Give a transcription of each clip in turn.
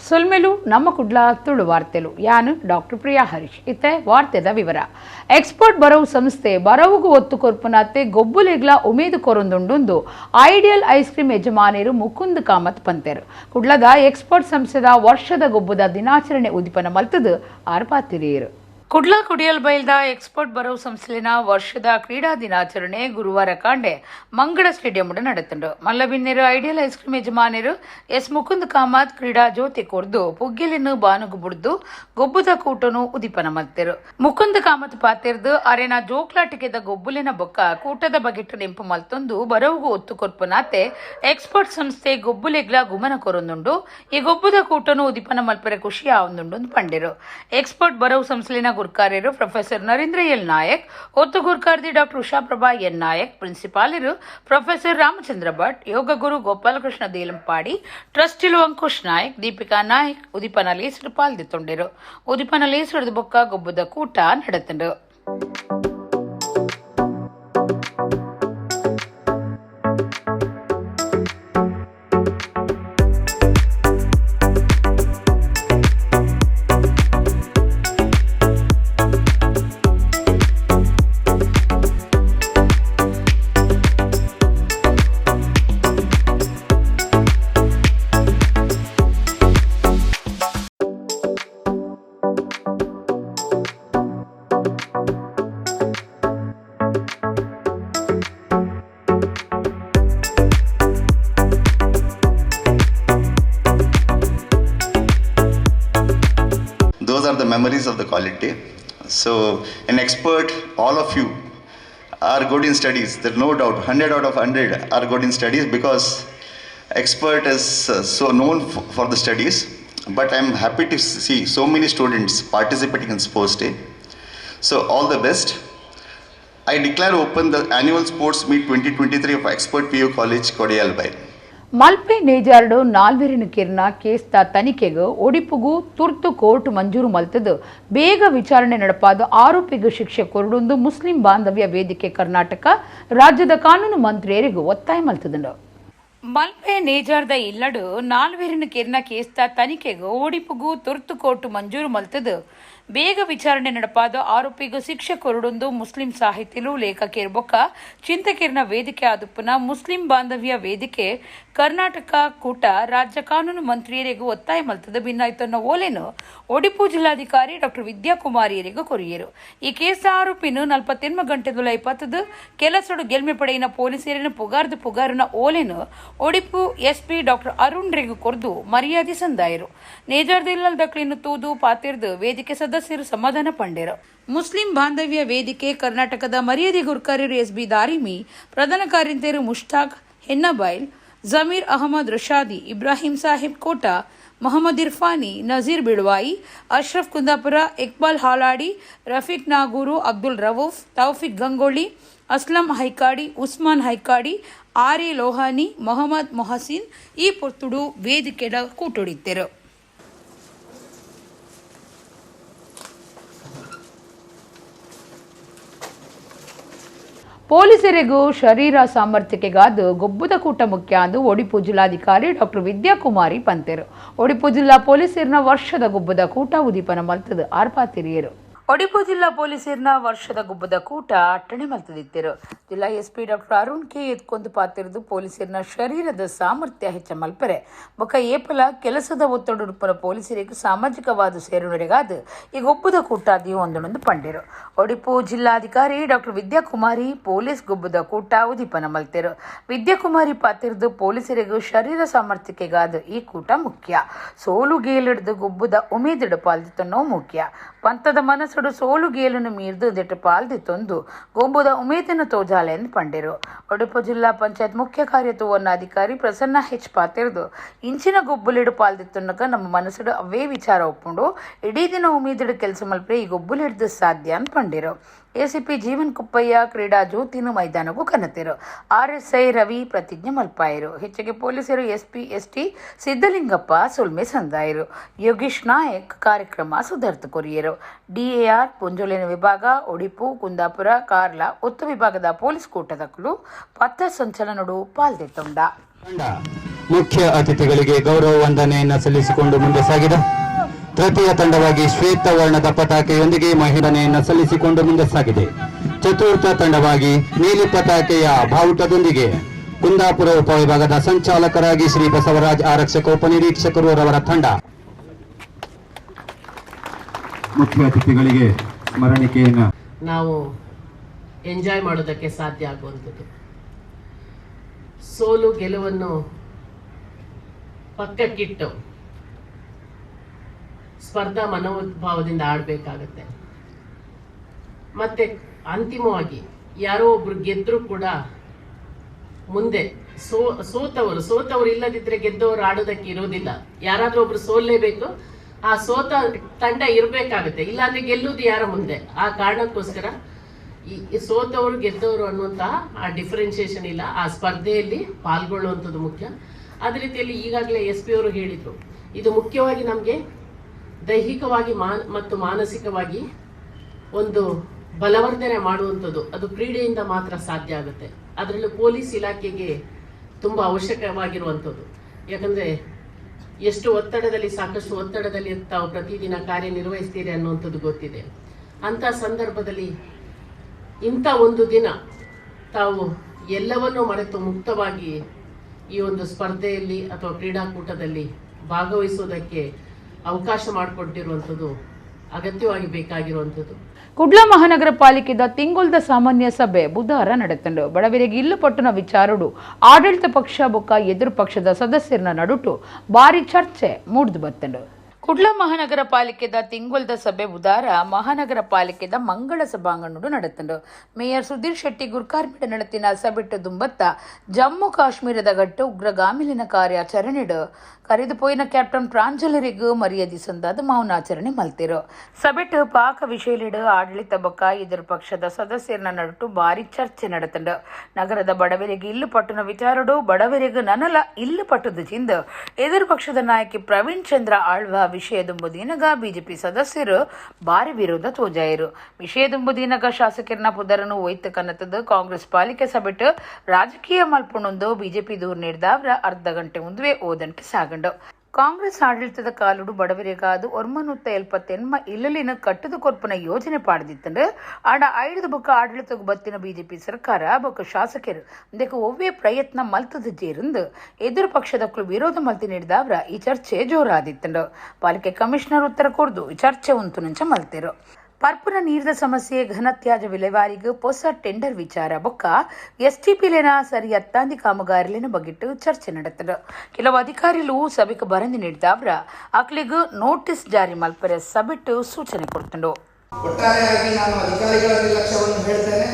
ಸುಲ್ಮೆಲು ನಮ್ಮ ಕುಡ್ಲ ತುಳು ವಾರ್ತೆಲು ಯಾನು ಡಾಕ್ಟರ್ ಪ್ರಿಯಾ ಹರೀಶ್ ಇತ್ತೆ ವಾರ್ತೆದ ವಿವರ. ಎಕ್ಸ್ಪರ್ಟ್ ಬರವು ಸಂಸ್ಥೆ ಬರವುಗು ಒತ್ತು ಕೊರ್ಪುನತ್ತೆ ಗೊಬ್ಬುಲೆಗ್ಲ ಉಮೇದು ಕೊರೊಂದುಂಡು ಐಡಿಯಲ್ ಐಸ್ ಕ್ರೀಮ್ ಯಜಮಾನಿರು ಮುಕುಂದ್ ಕಾಮತ್ ಪಂತೆರು ಕುಡ್ಲದ ಎಕ್ಸ್ಪರ್ಟ್ ಸಂಸ್ಥೆದ ವರ್ಷದ ಗೊಬ್ಬುದ ದಿನಾಚರಣೆ ಉದಿಪನ ಮಲ್ತದು ಆರ್ಪಾತಿರಿಯರು. ಕುಡ್ಲಾ ಕುಡಿಯಲ್ ಬೈಲ್ದ ಎಕ್ಸ್ಪರ್ಟ್ ಬರವು ಸಂಸ್ಥೆಲಿನ ವರ್ಷದ ಕ್ರೀಡಾ ದಿನಾಚರಣೆ ಗುರುವಾರ ಕಾಂಡೆ ಮಂಗಳ ಸ್ಟೇಡಿಯಂ ನಡೆತುಂಡು. ಮಲ್ಲಬಿನ್ನೆರು ಐಡಿಯಲ್ ಐಸ್ ಕ್ರೀಮ್ ಯಜಮಾನಿರು ಎಸ್ ಮುಕುಂದ್ ಕಾಮತ್ ಕ್ರೀಡಾ ಜ್ಯೋತಿ ಕೊರ್ದು ಪುಗ್ಗೆಲಿನ ಬಾನುಗು ಬುಡ್ದು ಗೊಬ್ಬುದ ಕೂಟನು ಉದಿಪನ ಮಲ್ತೆರು. ಮುಕುಂದ್ ಕಾಮತ್ ಪಾತೆರ್ದು ಅರೆನ ಜೋಕ್ಲಾಟಿಕೆದ ಗೊಬ್ಬುಲಿನ ಬೊಕ್ಕ ಕೂಟದ ಬಗೆಟ್ಟು ನೆಂಪು ಮಲ್ತೊಂದು ಬರವುಗು ಒತ್ತು ಕೊರ್ಪುನಾತೆ ಎಕ್ಸ್ಪರ್ಟ್ ಸಂಸ್ಥೆ ಗೊಬ್ಬುಲೆಗ್ಲ ಗುಮನ ಕೊರೊಂದುಂಡು ಈ ಗೊಬ್ಬುದ ಕೂಟನು ಉದಿಪನ ಮಲ್ಪರೆ ಖುಷಿ ಆವೊಂದುಂಡು ಪಂಡೆರು. ಎಕ್ಸ್ಪರ್ಟ್ ಬರವು ಸಂಸ್ಥೆಲಿನ ಗುರ್ಕಾರ್ಯರು ಪ್ರೊಫೆಸರ್ ನರೇಂದ್ರ ಎಲ್ ನಾಯಕ್, ಒತ್ತು ಗುರ್ಕಾರ್ದಿ ಡಾಕ್ಟರ್ ಉಷಾಪ್ರಭಾ ಎನ್ ನಾಯಕ್, ಪ್ರಿನ್ಸಿಪಾಲರು ಪ್ರೊಫೆಸರ್ ರಾಮಚಂದ್ರ ಭಟ್, ಯೋಗ ಗುರು ಗೋಪಾಲಕೃಷ್ಣ ದೇಲಂಪಾಡಿ, ಟ್ರಸ್ಟಿಲು ಅಂಕುಶ್ ನಾಯಕ್, ದೀಪಿಕಾ ನಾಯಕ್ ಉದಿಪನ ಲೇಸರು ಪಾಲ್ದಿತ್ತೊಂಡಿರು. ಉದಿಪನ ಲೇಸರದ ಬೊಕ್ಕ ಗೊಬ್ಬುದ ಕೂಟ ನಡೆತುಂಡು. Those are the memories of the college day. So an expert, all of you are good in studies. There's no doubt, 100 out of 100 are good in studies because expert is so known for the studies. But I'm happy to see so many students participating in sports day. So all the best. I declare open the annual sports meet 2023 of Expert PU College, Kodiyalbai. Malpe ನೇಜಾರ್ಡು ನಾಲ್ವೆರಿನ ಕಿರ್ನ ಕೇಸ್ದ ತನಿಖೆಗೂ ಒಡಿಪುಗೂ ತುರ್ತು court ಮಂಜೂರು ಮಲ್ತದು ಬೇಗ ವಿಚಾರಣೆ ನಡಪಾದ ಆರೋಪಿಗೂ ಶಿಕ್ಷೆ ಕೊರಡುಂದು Muslim ಬಾಂಧವ್ಯ ವೇದಿಕೆ ಕರ್ನಾಟಕ ರಾಜ್ಯದ ಕಾನೂನು ಮಂತ್ರಿಯರಿಗೂ ಒತ್ತಾಯ ಮಲ್ತದುಂಡು. ಮಲ್ಪೆ ನೇಜಾರ್ದ ಇಲ್ಲಡು ನಾಲ್ವೆರಿನ ಕಿರ್ನ ಕೇಸ್ದ ತನಿಖೆಗೂ ಒಡಿಪುಗೂ ತುರ್ತು ಕೋರ್ಟ್ ಮಂಜೂರು ಮಲ್ತದು ಬೇಗ ವಿಚಾರಣೆ ನಡಪಾದ ಆರೋಪಿಗೂ ಶಿಕ್ಷೆ ಕೊರಡುಂದು ಮುಸ್ಲಿಂ ಸಾಹಿತಿಲು ಲೇಖಕಿರ್ ಬೊಕ್ಕ ಚಿಂತಕಿರ್ನ ವೇದಿಕೆ ಆದುಪ್ಪನ ಮುಸ್ಲಿಂ ಬಾಂಧವ್ಯ ವೇದಿಕೆ ಕರ್ನಾಟಕ ಕೂಟ ರಾಜ್ಯ ಕಾನೂನು ಮಂತ್ರಿಯರಿಗೂ ಒತ್ತಾಯ ಮಲ್ತದ ಭಿನ್ನಾಯ್ತನ್ನ ಓಲೆನು ಒಡಿಪು ಜಿಲ್ಲಾಧಿಕಾರಿ ಡಾಕ್ಟರ್ ವಿದ್ಯಾಕುಮಾರಿಯರಿಗೂ ಕೊರಿಯರು. ಈ ಕೇಸ ಆರೋಪಿನು 48 ಗಂಟೆದುಲ ಇಪ್ಪತ್ತದು ಕೆಲಸಡು ಗೆಲ್ಮೆ ಪಡೆಯಿನ ಪೊಲೀಸರಿನ ಪುಗಾರಿನ ಓಲೆನು ಒಡಿಪು ಎಸ್ಪಿ ಡಾಕ್ಟರ್ ಅರುಣ್ರಿಗೂ ಕೊರ್ದು ಮರ್ಯಾದೆ ಸಂದಾಯರು. ನೇಜಾರ್ದ ಇಲ್ಲಲ್ ದಕ್ಲಿನ ತೂದು ಪಾತಿರ್ದು ವೇದಿಕೆ ಸದಸ್ಯರು ಸಮಾಧಾನ ಪಂಡೆರು. ಮುಸ್ಲಿಂ ಬಾಂಧವ್ಯ ವೇದಿಕೆ ಕರ್ನಾಟಕದ ಮರ್ಯಾದೆ ಗುರ್ಕಾರ್ಯರು ಎಸ್ ಬಿ ದಾರಿಮಿ, ಪ್ರಧಾನ ಕಾರ್ಯಂತರು ಮುಷ್ತಾಕ್ ಹೆನ್ನಬೈಲ್, ಜಮೀರ್ ಅಹಮದ್ ರಶಾದಿ, ಇಬ್ರಾಹಿಂ ಸಾಹಿಬ್ ಕೋಟಾ, ಮೊಹಮ್ಮದ್ ಇರ್ಫಾನಿ, ನಜೀರ್ ಬಿಡ್ವಾಯಿ, ಅಶ್ರಫ್ ಕುಂದಾಪುರ, ಇಕ್ಬಾಲ್ ಹಾಲಾಡಿ, ರಫೀಕ್ ನಾಗೂರು, ಅಬ್ದುಲ್ ರವೂಫ್, ತೌಫಿಕ್ ಗಂಗೊಳ್ಳಿ, ಅಸ್ಲಂ ಹೈಕಾಡಿ, ಉಸ್ಮಾನ್ ಹೈಕಾಡಿ, ಆರ್ಎ ಲೋಹಾನಿ, ಮೊಹಮ್ಮದ್ ಮೊಹಸಿನ್ ಈ ಪೊರ್ತುಡು ವೇದಿಕೆಡ ಕೂಟೊಡಿತ್ತರು. ಪೊಲೀಸರಿಗೂ ಶರೀರ ಸಾಮರ್ಥ್ಯಕ್ಕೆಗಾದು ಗೊಬ್ಬುದ ಕೂಟ ಮುಖ್ಯ ಅಂದು ಒಡಿಪು ಜಿಲ್ಲಾಧಿಕಾರಿ ಡಾಕ್ಟರ್ ವಿದ್ಯಾಕುಮಾರಿ ಪಂತೆರು. ಒಡಿಪು ಜಿಲ್ಲಾ ಪೊಲೀಸರಿನ ವರ್ಷದ ಗೊಬ್ಬುದ ಕೂಟ ಉದಿಪನ ಮಲ್ತದು ಆರ್ಪಾತಿರಿಯರು. ಒಡಿಪು ಜಿಲ್ಲಾ ಪೊಲೀಸರಿನ ವರ್ಷದ ಗುಬ್ಬದ ಕೂಟ ಅಟ್ಟಣೆ ಮಲ್ತದಿತ್ತರು. ಜಿಲ್ಲಾ ಎಸ್ಪಿ ಡಾಕ್ಟರ್ ಅರುಣ್ ಕೆ ಎತ್ಕೊಂದು ಪಾತಿರುದು ಪೊಲೀಸರಿನ ಶರೀರದ ಸಾಮರ್ಥ್ಯ ಹೆಚ್ಚ ಮಲ್ಪರೆ ಬೊಕ್ಕ ಏಪಲ ಕೆಲಸದ ಒತ್ತಡ ಪೊಲೀಸರಿಗೆ ಸಾಮಾಜಿಕವಾದ ಸೇರುವರೆಗಾದ ಈ ಗೊಬ್ಬದ ಕೂಟ ದಿಯು ಒಂದೊಂದು ಪಂಡಿರು. ಒಡಿಪು ಜಿಲ್ಲಾಧಿಕಾರಿ ಡಾಕ್ಟರ್ ವಿದ್ಯಾಕುಮಾರಿ ಪೊಲೀಸ್ ಗೊಬ್ಬದ ಕೂಟ ಉದಿಪನ ಮಲ್ತೆರು. ವಿದ್ಯಾಕುಮಾರಿ ಪಾತಿರುದು ಪೊಲೀಸರಿಗೂ ಶರೀರ ಸಾಮರ್ಥ್ಯಕ್ಕೆಗಾದ ಈ ಕೂಟ ಮುಖ್ಯ. ಸೋಲು ಗೇಲಿಡ್ದು ಗೊಬ್ಬದ ಉಮೇದಿಡ ಪಾಲ್ದಿತ್ತನ್ನೋ ಮುಖ್ಯ. ಪಂಥದ ಮನಸ್ಸುಡು ಸೋಲು ಗೇಲನ್ನು ಮೀರ್ದು ದಿಟ್ಟು ಪಾಲ್ದಿತ್ತೊಂದು ಗೊಂಬುದ ಉಮೇದಿನ ತೋಜಾಲೆ ಎಂದು ಪಂಡಿರು. ಒಡಿಪು ಜಿಲ್ಲಾ ಪಂಚಾಯತ್ ಮುಖ್ಯ ಕಾರ್ಯತೋವನ್ನಾಧಿಕಾರಿ ಪ್ರಸನ್ನ ಹೆಚ್ ಪಾತಿರ್ದು ಇಂಚಿನ ಗೊಬ್ಬುಲಿಡು ಪಾಲ್ದಿತ್ತುನ್ನಕ ನಮ್ಮ ಮನಸ್ಸುಡು ಅವೇ ವಿಚಾರ ಒಪ್ಪುಂಡು ಇಡೀ ದಿನ ಉಮೇದಿಡು ಕೆಲಸ ಮಲ್ಪರೆ ಈ ಗೊಬ್ಬುಲಿಡ್ದು ಸಾಧ್ಯ ಅಂತ ಪಂಡಿರು. ಎಸಿಪಿ ಜೀವನ್ ಕುಪ್ಪಯ್ಯ ಕ್ರೀಡಾ ಜ್ಯೋತಿನ ಮೈದಾನಗೂ ಕನತಿರು. ಆರ್ಎಸ್ಐ ರವಿ ಪ್ರತಿಜ್ಞೆ ಮಲ್ಪಾಯರು. ಹೆಚ್ಚಿಗೆ ಪೊಲೀಸರು ಎಸ್ಪಿ ಎಸ್ಟಿ ಸಿದ್ದಲಿಂಗಪ್ಪ ಸುಲ್ಮೆ ಸಂದಾಯರು. ಯೋಗೀಶ್ ನಾಯಕ್ ಕಾರ್ಯಕ್ರಮ ಸುಧಾರ್ಥ ಕೊರಿಯರು. ಡಿಎಆರ್ ಪುಂಜೋಲಿನ ವಿಭಾಗ ಒಡಿಪು ಕುಂದಾಪುರ ಕಾರ್ಲಾ ಒತ್ತು ವಿಭಾಗದ ಪೊಲೀಸ್ ಕೂಟದಕ್ಕಲು ಪಥ ಸಂಚಲನಡು ಪಾಲ್ದೆತ್ತೊಂಡ. ಮುಖ್ಯ ಅತಿಥಿಗಳಿಗೆ ಗೌರವ ವಂದನೆಯನ್ನು ಸಲ್ಲಿಸಿಕೊಂಡು ಮುಂದೆ ಸಾಗಿದೆ. ತೃತೀಯ ತಂಡವಾಗಿ ಶ್ವೇತ ವರ್ಣದ ಪತಾಕೆಯೊಂದಿಗೆ ಮಹಿಳೆಯನ್ನು ಸಲ್ಲಿಸಿಕೊಂಡು ಮುಂದೆ ಸಾಗಿದೆ. ಚತುರ್ಥ ತಂಡವಾಗಿ ನೀಲಿ ಪತಾಕೆಯ ಬಾವುಟದೊಂದಿಗೆ ಕುಂದಾಪುರ ಉಪವಿಭಾಗದ ಸಂಚಾಲಕರಾಗಿ ಶ್ರೀ ಬಸವರಾಜ್ ಆರಕ್ಷಕ ಉಪನಿರೀಕ್ಷಕರು ರವರ ತಂಡ. ಮುಖ್ಯ ಅತಿಥಿಗಳಿಗೆ ಸ್ಮರಣಿಕೆಯನ್ನು ನಾವು ಎಂಜಾಯ್ ಮಾಡೋದಕ್ಕೆ ಸಾಧ್ಯ ಆಗುವಂಥದ್ದು. ಸೋಲು ಗೆಲುವನ್ನು ಪಕ್ಕಕ್ಕಿಟ್ಟು ಸ್ಪರ್ಧಾ ಮನೋಭಾವದಿಂದ ಆಡಬೇಕಾಗತ್ತೆ. ಮತ್ತೆ ಅಂತಿಮವಾಗಿ ಯಾರೋ ಒಬ್ರು ಗೆದ್ರೂ ಕೂಡ ಮುಂದೆ ಸೋತವರು ಇಲ್ಲದಿದ್ರೆ ಗೆದ್ದವರು ಆಡೋದಕ್ಕೆ ಇರೋದಿಲ್ಲ. ಯಾರಾದ್ರೂ ಒಬ್ರು ಸೋಲ್ಲೇಬೇಕು, ಆ ಸೋತ ತಂಡ ಇರಬೇಕಾಗತ್ತೆ, ಇಲ್ಲಾಂದ್ರೆ ಗೆಲ್ಲುವುದು ಯಾರ ಮುಂದೆ. ಆ ಕಾರಣಕ್ಕೋಸ್ಕರ ಈ ಸೋತವರು ಗೆದ್ದವರು ಅನ್ನುವಂತಹ ಆ ಡಿಫ್ರೆನ್ಸಿಯೇಷನ್ ಇಲ್ಲ. ಆ ಸ್ಪರ್ಧೆಯಲ್ಲಿ ಪಾಲ್ಗೊಳ್ಳುವಂಥದ್ದು ಮುಖ್ಯ. ಅದೇ ರೀತಿಯಲ್ಲಿ ಈಗಾಗಲೇ SP ಅವರು ಹೇಳಿದ್ರು, ಇದು ಮುಖ್ಯವಾಗಿ ನಮಗೆ ದೈಹಿಕವಾಗಿ ಮತ್ತು ಮಾನಸಿಕವಾಗಿ ಒಂದು ಬಲವರ್ಧನೆ ಮಾಡುವಂಥದ್ದು. ಅದು ಕ್ರೀಡೆಯಿಂದ ಮಾತ್ರ ಸಾಧ್ಯ ಆಗುತ್ತೆ. ಅದರಲ್ಲೂ ಪೊಲೀಸ್ ಇಲಾಖೆಗೆ ತುಂಬ ಅವಶ್ಯಕವಾಗಿರುವಂಥದ್ದು. ಯಾಕಂದರೆ ಸಾಕಷ್ಟು ಒತ್ತಡದಲ್ಲಿ ತಾವು ಪ್ರತಿದಿನ ಕಾರ್ಯನಿರ್ವಹಿಸ್ತೀರಿ ಅನ್ನುವಂಥದ್ದು ಗೊತ್ತಿದೆ. ಅಂಥ ಸಂದರ್ಭದಲ್ಲಿ ಇಂಥ ಒಂದು ದಿನ ತಾವು ಎಲ್ಲವನ್ನೂ ಮರೆತು ಮುಕ್ತವಾಗಿ ಈ ಒಂದು ಸ್ಪರ್ಧೆಯಲ್ಲಿ ಅಥವಾ ಕ್ರೀಡಾಕೂಟದಲ್ಲಿ ಭಾಗವಹಿಸೋದಕ್ಕೆ ಅವಕಾಶ ಮಾಡಿಕೊಟ್ಟಿರುವಂಥದ್ದು ಅಗತ್ಯವಾಗಿ ಬೇಕಾಗಿರುವಂಥದ್ದು. ಕುಡ್ಲ ಮಹಾನಗರ ಪಾಲಿಕೆದ ತಿಂಗೊಲ್ದ ಸಾಮಾನ್ಯ ಸಭೆ ಬುಧವಾರ ನಡೆತಂಡು ಬಡವರಿಗೆ ಇಲ್ಲು ಪಟ್ಟುನ ವಿಚಾರಡು ಆಡಳಿತ ಪಕ್ಷ ಬೊಕ್ಕ ಎದುರು ಪಕ್ಷದ ಸದಸ್ಯರ ನಡುಟು ಭಾರಿ ಚರ್ಚೆ ಮೂಡ್ದು ಬತ್ತಂಡು. ಕುಡ್ಲ ಮಹಾನಗರ ಪಾಲಿಕೆದ ತಿಂಗೊಲ್ದ ಸಭೆ ಬುಧವಾರ ಮಹಾನಗರ ಪಾಲಿಕೆದ ಮಂಗಳ ಸಭಾಂಗಣಡು ನಡೆತಂಡು. ಮೇಯರ್ ಸುಧೀರ್ ಶೆಟ್ಟಿ ಗುರ್ಕಾರ್ಮಿಡ ನಡೆತಿನ ಸಭೆಟ್ಟು ದುಂಬತ್ತ ಜಮ್ಮು ಕಾಶ್ಮೀರದ ಗಟ್ಟು ಉಗ್ರಗಾಮಿಲಿನ ಕಾರ್ಯಾಚರಣೆಡು ಕರೆದು ಪೋಯಿನ ಕ್ಯಾಪ್ಟನ್ ಪ್ರಾಂಜಲರಿಗೂ ಮರ್ಯಾದೆ ಸಂದಾದ ಮೌನಾಚರಣೆ ಮಲ್ತಿರು. ಸಭೆಟ್ಟು ಪಾಕ ವಿಷಯಲಿಡು ಆಡಳಿತ ಬೊಕ್ಕ ಎದುರು ಪಕ್ಷದ ಸದಸ್ಯರ ನಡುಟು ಭಾರಿ ಚರ್ಚೆ ನಡೆತಂಡು. ನಗರದ ಬಡವರಿಗೆ ಇಲ್ಲು ಪಟ್ಟುನ ವಿಚಾರಡು ಬಡವರಿಗೆ ನನಲ ಇಲ್ಲು ಪಟ್ಟುದು ಚಿಂದು ಎದುರು ಪಕ್ಷದ ನಾಯಕಿ ಪ್ರವೀಣ್ ಚಂದ್ರ ಆಳ್ವ ವಿಷಯದುಂಬುದೀನಗ ಬಿಜೆಪಿ ಸದಸ್ಯರು ಭಾರಿ ವಿರೋಧ ತೋಜಾಯಿರು. ವಿಷಯದುಂಬುದೀನಗ ಶಾಸಕರನ್ನ ಪುದರನು ಒಯ್ತು ಕನ್ನತದ ಕಾಂಗ್ರೆಸ್ ಪಾಲಿಕೆ ಸಭೆಟ್ಟು ರಾಜಕೀಯ ಮಲ್ಪುಣೊಂದು ಬಿಜೆಪಿ ದೂರ ನೀಡಿದವರ ಅರ್ಧ ಗಂಟೆ ಮುಂದುವೆ ಓದಂಟೆ ಸಾಗಂಡು. ಕಾಂಗ್ರೆಸ್ ಆಡಳಿತದ ಕಾಲುಡು ಬಡವರಿಗಾದು 178 ಇಲ್ಲಲಿನ ಕಟ್ಟದು ಕೊರ್ಪನ ಯೋಜನೆ ಪಾಡ್ದಿತ್ತಂದ್ರೆ ಆಡ 5 ಬೊಕ್ಕ ಆಡಳಿತಕ್ಕೆ ಬತ್ತಿನ ಬಿಜೆಪಿ ಸರ್ಕಾರ ಬೊಕ್ಕ ಶಾಸಕರು ಇದಕ್ಕೆ ಒವ್ವೇ ಪ್ರಯತ್ನ ಮಲ್ತದ ಜೇರಿಂದ ಎದುರು ಪಕ್ಷದಕ್ಕೂ ವಿರೋಧ ಮಲ್ತಿ ನೀಡಿದವರ ಈ ಚರ್ಚೆ ಜೋರಾದಿತ್ತಂಡು. ಪಾಲಿಕೆ ಕಮಿಷನರ್ ಉತ್ತರ ಕೊಡ್ದು ಈ ಚರ್ಚೆ ಉಂಟು ನಿಂಚ ಮಲ್ತಿರು. ಪರ್ಪುನ ನೀರಿನ ಸಮಸ್ಯೆ ಘನತ್ಯಾಜ್ಯ ವಿಲೇವಾರಿಗೆ ಹೊಸ ಟೆಂಡರ್ ವಿಚಾರ ಬೊಕ್ಕ STPಲಿನ ಸರಿ ಅತ್ತಾಂದಿ ಕಾಮಗಾರಿಲಿನ ಬಗ್ಗಿಟ್ಟು ಚರ್ಚೆ ನಡೆತದ. ಕೆಲವು ಅಧಿಕಾರಿಗಳು ಸಭೆಗೆ ಬರಂದಿ ನೀಡಿದವರ ಅಕ್ಲಿಗೂ ನೋಟಿಸ್ ಜಾರಿ ಮಲ್ಪರೆ ಸಭೆಟ್ಟು ಸೂಚನೆ ಕೊಡ್ತಂಡು. ಒಟ್ಟಾರೆಯಾಗಿ ನಾನು ಅಧಿಕಾರಿಗಳ ನಿರ್ಲಕ್ಷ್ಯವನ್ನು ಹೇಳ್ತೇನೆ.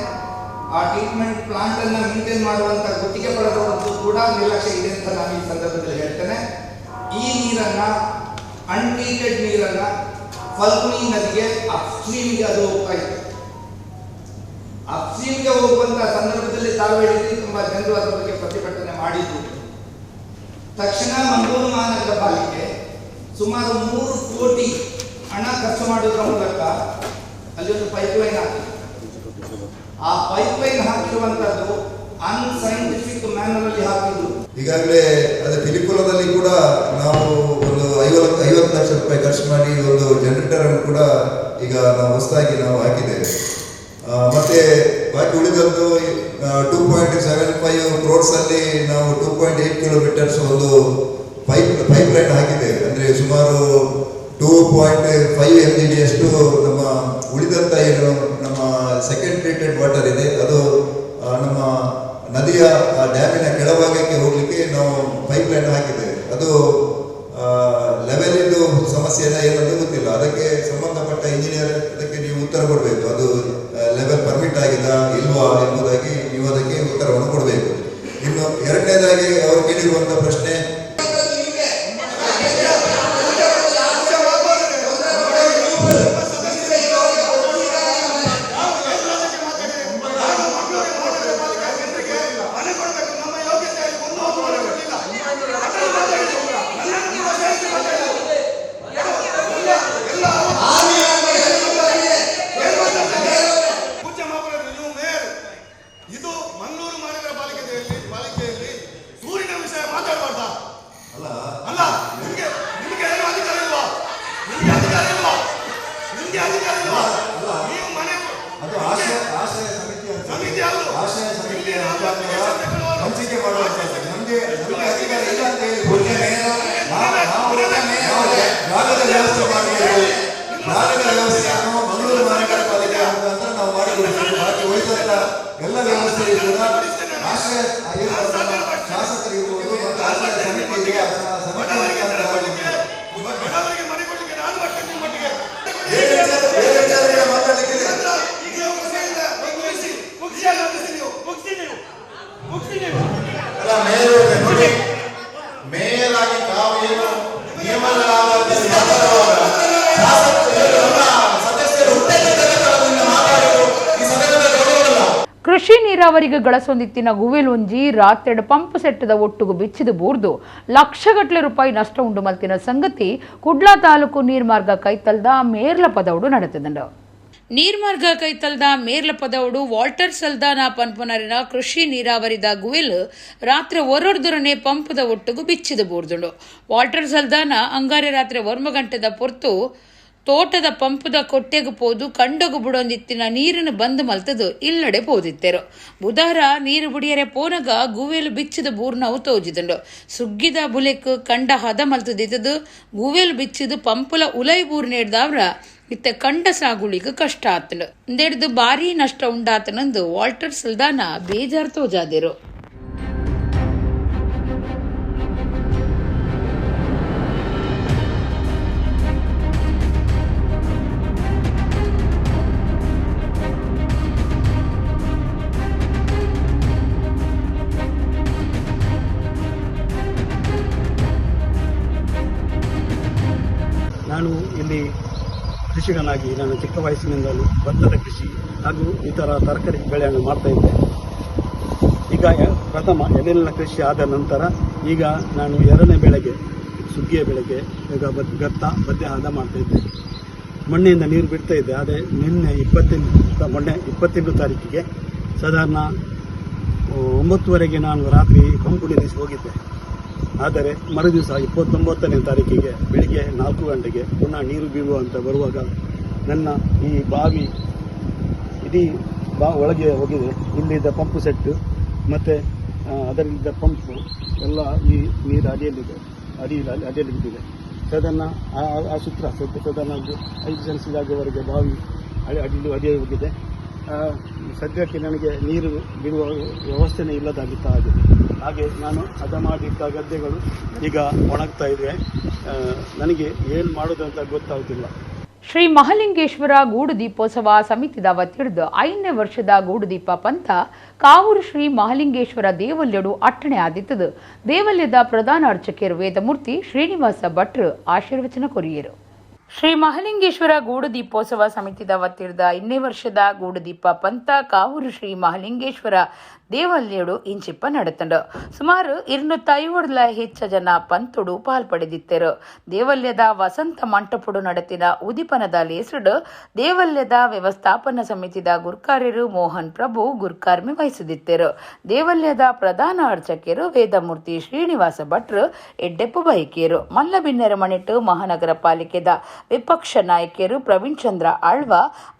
ಆ ಟ್ರೀಟ್ಮೆಂಟ್ ಪ್ಲಾಂಟ್ ಅನ್ನು ಮೇಂಟೈನ್ ಮಾಡುವಂತ ಗುತ್ತಿಗೆ ಪಡೆದವರದ್ದು ಕೂಡ ನಿರ್ಲಕ್ಷ್ಯ ಇದೆ ಅಂತ ನಾನು ಈ ಸಂದರ್ಭದಲ್ಲಿ ಹೇಳ್ತೇನೆ. ಈ ನೀರನ್ನ ಅನ್ಟ್ರೀಟೆಡ್ ನೀರನ್ನ ಫಲ್ಗುಣಿ ನದಿಗೆ ಅಪ್ಸ್ಟ್ರೀಮ್ಗೆ ಅದು ಹೋಗ್ತಾ ಇದೆ. ಅಪ್ಸ್ಟ್ರೀಮ್ಗೆ ಹೋಗುವಂತ ಸಂದರ್ಭದಲ್ಲಿ ತಾವು ಹೇಳಿದ್ರಿ, ತುಂಬಾ ಜನರು ಅದರ ಬಗ್ಗೆ ಪ್ರತಿಭಟನೆ ಮಾಡಿದ್ರು. ತಕ್ಷಣ ಮಂಗಳೂರು ಮಹಾನಗರ ಪಾಲಿಕೆ ಸುಮಾರು 3 ಕೋಟಿ ಹಣ ಖರ್ಚು ಮಾಡುವುದರ ಮೂಲಕ ಅಲ್ಲಿ ಒಂದು ಪೈಪ್ಲೈನ್ ಹಾಕಿದೆ. ಆ ಪೈಪ್ಲೈನ್ ಹಾಕಿರುವಂತದ್ದು ಅನ್ಸೈಂಟಿಫಿಕ್ ಮ್ಯಾನರ್ ಅಲ್ಲಿ ಹಾಕಿದ್ರು. ಈಗಾಗಲೇ ಅದೇ ಪಿಲಿಕುಲದಲ್ಲಿ ಕೂಡ ನಾವು ಒಂದು 50 ಲಕ್ಷ ರೂಪಾಯಿ ಖರ್ಚು ಮಾಡಿ ಒಂದು ಜನರೇಟರ್ ಅನ್ನು ಕೂಡ ಈಗ ನಾವು ಹೊಸದಾಗಿ ನಾವು ಹಾಕಿದ್ದೇವೆ. ಮತ್ತೆ ಬಾಕಿ ಉಳಿದದ್ದು 2.75 ಕ್ರೋರ್ಸ್ ಅಲ್ಲಿ ನಾವು 2.8 ಕಿಲೋಮೀಟರ್ಸ್ ಒಂದು ಪೈಪ್ ಲೈನ್ ಹಾಕಿದ್ದೇವೆ. ಅಂದ್ರೆ ಸುಮಾರು 2.5 MGD ಅಷ್ಟು ನಮ್ಮ ಉಳಿದಂತ ಏನು ನಮ್ಮ ಸೆಕೆಂಡ್ ಟ್ರೀಟೆಡ್ ವಾಟರ್ ಇದೆ ಅದು ನಮ್ಮ ನದಿಯ ಡ್ಯಾಮಿನ ಕೆಳಭಾಗಕ್ಕೆ ಹೋಗ್ಲಿಕ್ಕೆ ನಾವು ಪೈಪ್ ಲೈನ್ ಹಾಕಿದ್ದೇವೆ. ಅದು ಲೆವೆಲ್ ಇದು ಸಮಸ್ಯೆ ಏನಂತ ಗೊತ್ತಿಲ್ಲ. ಅದಕ್ಕೆ ಸಂಬಂಧಪಟ್ಟ ಇಂಜಿನಿಯರ್ ಅದಕ್ಕೆ ನೀವು ಉತ್ತರ ಕೊಡಬೇಕು. ಅದು ಲೆವೆಲ್ ಪರ್ಮಿಟ್ ಆಗಿಲ್ಲ ಇಲ್ವಾ ಎಂಬುದಾಗಿ ನೀವು ಅದಕ್ಕೆ ಉತ್ತರವನ್ನು ಕೊಡಬೇಕು. ಇನ್ನು ಎರಡನೇದಾಗಿ ಅವರು ಕೇಳಿರುವಂತಹ ಪ್ರಶ್ನೆ, ನಮಗೆ ಅಧಿಕಾರ ಇಲ್ಲ ಅಂತ ಹೇಳಿ ಜಾಗದ ವ್ಯವಸ್ಥೆ ಮಾಡಬೇಕು. ಜಾಗದ ವ್ಯವಸ್ಥೆಯನ್ನು ಮಂಗಳೂರು ಮಹಾನಗರ ಪಾಲಿಕೆ ಮುಖಾಂತರ ನಾವು ಮಾಡಿಕೊಡ್ತೀವಿ. ಬಾಕಿ ಉಳಿದಂತ ಎಲ್ಲ ವ್ಯವಸ್ಥೆಯು ಕೂಡ ಆಶ್ರಯ ಶಾಸಕರಿರ್ಬೋದು ಮತ್ತು ಆಶ್ರಯ ಸಮಿತಿ ಇದೆ, ಆ ಸಮಿತಿ ಮುಖಾಂತರ ಮೇಯರ್ ಆಗಿ ತಾವು ಏನು ನಿಯಮಗಳಾದ ಸದಸ್ಯರು ಕೃಷಿ ನೀರಾವರಿಗೆ ಗಳಸೊಂದಿತ್ತಿನ ಗುವೆಲೊಂಜಿ ರಾತ್ರೆಡು ಪಂಪ್ ಸೆಟ್ಟದ ಒಟ್ಟುಗು ಬಿಚ್ಚಿದು ಬೂರ್ದು ಲಕ್ಷಗಟ್ಟಲೆ ರೂಪಾಯಿ ನಷ್ಟ ಉಂಡು ಮಲ್ತಿನ ಸಂಗತಿ ಕುಡ್ಲಾ ತಾಲೂಕು ನೀರ್ಮಾರ್ಗ ಕೈತಲ್ದ ಮೇರ್ಲ ಪದವುಡು ನಡೆತದಂಡು. ನೀರ್ಮಾರ್ಗ ಕೈತಲ್ದ ಮೇರ್ಲ ಪದವುಡು ವಾಲ್ಟರ್ ಸಲ್ದಾನ ಪನ್ಪನರಿನ ಕೃಷಿ ನೀರಾವರಿದ ಗುವೆಲ್ ರಾತ್ರಿ ಒರೊರ್ದುರನೆ ಪಂಪದ ಒಟ್ಟುಗು ಬಿಚ್ಚಿದು ಬೂರ್ದುಂಡು. ವಾಲ್ಟರ್ ಸಲ್ದಾನ ಅಂಗಾರೆ ರಾತ್ರಿ 1 ಗಂಟೆದ ಪೊರ್ತು ತೋಟದ ಪಂಪದ ಕೊಟ್ಟೆಗು ಪೋದು ಕಂಡಗು ಬುಡೊಂದಿತ್ತಿನ ನೀರನ್ನು ಬಂದ್ ಮಲ್ತದು ಇಲ್ಲಡೆ ಪೋದಿತ್ತೆರು. ಬುಧವಾರ ನೀರು ಬುಡಿಯರೆ ಪೋನಗ ಗುವೆಲು ಬಿಚ್ಚಿದ ಬೂರ್ನವು ತೋಜಿದುಂಡು. ಸುಗ್ಗಿದ ಬುಲೆಕ್ ಕಂಡ ಹದ ಮಲ್ತದಿತ್ತದು ಗುವೆಲು ಬಿಚ್ಚಿದು ಪಂಪುಲ ಉಲೈ ಬೂರ್ ನೇಡ್ದವ್ರ ಇತ್ತ ಕಂಡ ಸಾಗುಳಿಗೆ ಕಷ್ಟ ಆತನು. ಇಂದೆಡ್ದು ಭಾರಿ ನಷ್ಟ ಉಂಡಾತನಂದು ವಾಲ್ಟರ್ ಸಲ್ದಾನ ಬೇಜಾರ್ ತೋಜಾದಿರು. ನಾನು ಇಲ್ಲಿ ಕೃಷಿಕನಾಗಿ ನಾನು ಚಿಕ್ಕ ವಯಸ್ಸಿನಿಂದಲೂ ಭತ್ತದ ಕೃಷಿ ಹಾಗೂ ಇತರ ತರಕಾರಿ ಬೆಳೆಯನ್ನು ಮಾಡ್ತಾ ಇದ್ದೆ. ಈಗ ಪ್ರಥಮ ಎಲೆಲಿನ ಕೃಷಿ ಆದ ನಂತರ ಈಗ ನಾನು 2ನೇ ಬೆಳೆಗೆ ಸುಗ್ಗಿಯ ಬೆಳೆಗೆ ಈಗ ಗದ್ದೆ ಹದ ಮಾಡ್ತಾ ಇದ್ದೆ. ಮಣ್ಣಿನಿಂದ ನೀರು ಬಿಡ್ತಾ ಇದ್ದೆ. ಆದರೆ ಮೊನ್ನೆ 28 ತಾರೀಕಿಗೆ ಸಾಧಾರಣ 9:30 ನಾನು ರಾತ್ರಿ ಪಂಪ್ ನಿಲ್ಲಿಸಿ ಹೋಗಿದ್ದೆ. ಆದರೆ ಮರುದಿವಸ 29ನೇ ತಾರೀಕಿಗೆ ಬೆಳಿಗ್ಗೆ 4 ಗಂಟೆಗೆ ಪುನಃ ನೀರು ಬೀಳುವಂತ ಬರುವಾಗ ನನ್ನ ಈ ಬಾವಿ ಇಡೀ ಒಳಗೆ ಹೋಗಿದೆ. ಇಲ್ಲಿದ್ದ ಪಂಪ್ ಸೆಟ್ಟು ಮತ್ತು ಅದರಲ್ಲಿದ್ದ ಪಂಪು ಎಲ್ಲ ಈ ನೀರು ಅಡಿಯಲ್ಲಿ ಬಿದ್ದಿದೆ. ಸಾಧಾರಣ ಆ ಸೂತ್ರ ಸಾಧಾರಣ 5 ಸೆನ್ಸ್ ಜಾಗವರೆಗೆ ಬಾವಿ ಅಡಿಯಲ್ಲಿ ಹೋಗಿದೆ. ಸದ್ಯಕ್ಕೆ ನನಗೆ ನೀರು ಬಿಡುವ ವ್ಯವಸ್ಥೆನೇ ಇಲ್ಲದಾಗಿತ್ತು. ಹಾಗೆ ನಾನು ಹದ ಮಾಡಿಟ್ಟ ಗದ್ದೆಗಳು ಈಗ ಒಣಗ್ತಾ ಇವೆ. ನನಗೆ ಏನು ಮಾಡೋದು ಅಂತ ಗೊತ್ತಾಗುತ್ತಿಲ್ಲ. ಶ್ರೀ ಮಹಾಲಿಂಗೇಶ್ವರ ಗೂಡು ದೀಪೋತ್ಸವ ಸಮಿತಿದ ವತಿರ್ದು 5ನೇ ವರ್ಷದ ಗೂಡು ದೀಪ ಪಂಥ ಕಾವೂರು ಶ್ರೀ ಮಹಾಲಿಂಗೇಶ್ವರ ದೇವಲ್ಯಡು ಅಟ್ಟಣೆ ಆದಿತ್ತದು. ದೇವಲ್ಯದ ಪ್ರಧಾನ ಅರ್ಚಕರು ವೇದಮೂರ್ತಿ ಶ್ರೀನಿವಾಸ ಭಟ್ರು ಆಶೀರ್ವಚನ ಕೊರಿಯರು. ಶ್ರೀ ಮಹಾಲಿಂಗೇಶ್ವರ ಗೂಡು ದೀಪೋತ್ಸವ ಸಮಿತಿದ ವತಿರ್ದ 5ನೇ ವರ್ಷದ ಗೂಡು ದೀಪ ಪಂಥ ಕಾವೂರು ಶ್ರೀ ಮಹಾಲಿಂಗೇಶ್ವರ ದೇವಲ್ಯಡು ಇಂಚಿಪ್ಪ ನಡೆತಂಡು. ಸುಮಾರು 250 ಹೆಚ್ಚ ಜನ ಪಂತುಡು ಪಾಲ್ಪಡೆದಿತ್ತರು. ದೇವಲ್ಯದ ವಸಂತ ಮಂಟಪುಡು ನಡೆತಿನ ಉದಿಪನದ ಲೇಸಡು ದೇವಲ್ಯದ ವ್ಯವಸ್ಥಾಪನಾ ಸಮಿತಿದ ಗುರ್ಕಾರ್ಯರು ಮೋಹನ್ ಪ್ರಭು ಗುರ್ಕಾರ್ಮೆ ವಹಿಸಿದಿತ್ತರು. ದೇವಲ್ಯದ ಪ್ರಧಾನ ಅರ್ಚಕರು ವೇದಮೂರ್ತಿ ಶ್ರೀನಿವಾಸ ಭಟ್ರು ಎಡ್ಡೆಪ್ಪು ಬೈಕಿಯರು. ಮಲ್ಲಬಿನ್ನೆರ ಮಣಿಟ್ಟು ಮಹಾನಗರ ಪಾಲಿಕೆದ ವಿಪಕ್ಷ ನಾಯಕರು ಪ್ರವೀಣ್ ಚಂದ್ರ ಆಳ್ವ,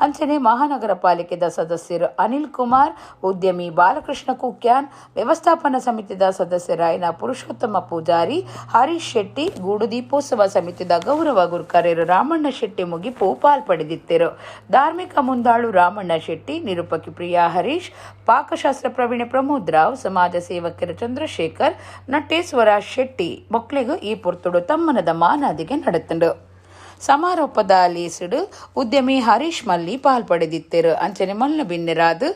ಅಂಚನೆ ಮಹಾನಗರ ಪಾಲಿಕೆದ ಸದಸ್ಯರು ಅನಿಲ್ ಕುಮಾರ್, ಉದ್ಯಮಿ ಬಾಲಕೃಷ್ಣ ಕುಕ್ಯಾನ್, ವ್ಯವಸ್ಥಾಪನಾ ಸಮಿತಿದ ಸದಸ್ಯರಾಯನ ಪುರುಷೋತ್ತಮ ಪೂಜಾರಿ, ಹರೀಶ್ ಶೆಟ್ಟಿ, ಗೂಡು ದೀಪೋತ್ಸವ ಸಮಿತಿದ ಗೌರವ ಗುರುಕಾರ್ಯರು ರಾಮಣ್ಣ ಶೆಟ್ಟಿ ಮುಗಿಪು ಪಾಲ್ಪಡೆದಿತ್ತರು. ಧಾರ್ಮಿಕ ಮುಂದಾಳು ರಾಮಣ್ಣ ಶೆಟ್ಟಿ, ನಿರೂಪಕಿ ಪ್ರಿಯಾ ಹರೀಶ್, ಪಾಕಶಾಸ್ತ್ರ ಪ್ರವೀಣ ಪ್ರಮೋದ್ ರಾವ್, ಸಮಾಜ ಸೇವಕರು ಚಂದ್ರಶೇಖರ್, ನಟೇಶ್ವರ ಶೆಟ್ಟಿ ಮಕ್ಕಳಿಗೂ ಈ ಪುರ್ತುಡು ತಮ್ಮನದ ಮಾನಾದಿಗೆ ನಡೆತಂಡು. ಸಮಾರೋಪದ ಲೇಸಿಡು ಉದ್ಯಮಿ ಹರೀಶ್ ಮಲ್ಲಿ ಪಾಲ್ಪಡೆದಿತ್ತರು. ಅಂಚನೆ ಮಲ್ಲ ಬಿನ್ನೆರಾದು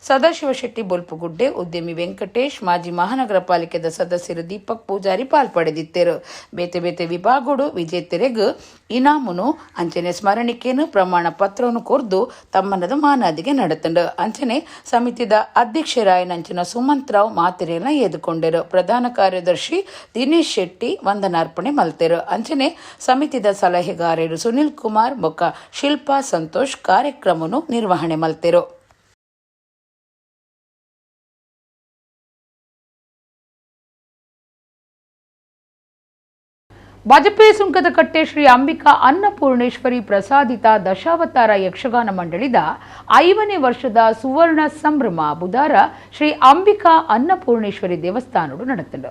ಸದಾಶಿವ ಶೆಟ್ಟಿ ಬೊಲ್ಪುಗುಡ್ಡೆ, ಉದ್ಯಮಿ ವೆಂಕಟೇಶ್, ಮಾಜಿ ಮಹಾನಗರ ಪಾಲಿಕೆದ ಸದಸ್ಯರು ದೀಪಕ್ ಪೂಜಾರಿ ಪಾಲ್ಪಡೆದಿತ್ತರು. ಬೇತೆ ಬೇತೆ ವಿಭಾಗಡು ವಿಜೇತರಿಗೂ ಇನಾಮುನು ಅಂಚನೆ ಸ್ಮರಣಿಕೆನು ಪ್ರಮಾಣ ಪತ್ರವನ್ನು ಕೊರ್ದು ತಮ್ಮನದ ಮಾನಾದಿಗೆ ನಡೆತಂಡು. ಅಂಚನೆ ಸಮಿತಿದ ಅಧ್ಯಕ್ಷರಾಯನಂಚಿನ ಸುಮಂತ್ ರಾವ್ ಮಾತಿರೆಯನ್ನ ಎದುಕೊಂಡರು. ಪ್ರಧಾನ ಕಾರ್ಯದರ್ಶಿ ದಿನೇಶ್ ಶೆಟ್ಟಿ ವಂದನಾರ್ಪಣೆ ಮಲ್ತೆರು. ಅಂಚನೆ ಸಮಿತಿದ ಸಲಹೆಗಾರರು ಸುನಿಲ್ ಕುಮಾರ್ ಬೊಕ್ಕ ಶಿಲ್ಪಾ ಸಂತೋಷ್ ಕಾರ್ಯಕ್ರಮವನ್ನು ನಿರ್ವಹಣೆ ಮಲ್ತೆರು. ವಾಜಪೇಯಿ ಸುಂಕದಕಟ್ಟೆ ಶ್ರೀ ಅಂಬಿಕಾ ಅನ್ನಪೂರ್ಣೇಶ್ವರಿ ಪ್ರಸಾದಿತ ದಶಾವತಾರ ಯಕ್ಷಗಾನ ಮಂಡಳಿದ 5ನೇ ವರ್ಷದ ಸುವರ್ಣ ಸಂಭ್ರಮ ಬುಧವಾರ ಶ್ರೀ ಅಂಬಿಕಾ ಅನ್ನಪೂರ್ಣೇಶ್ವರಿ ದೇವಸ್ಥಾನಡು ನಡೆತಂಡು.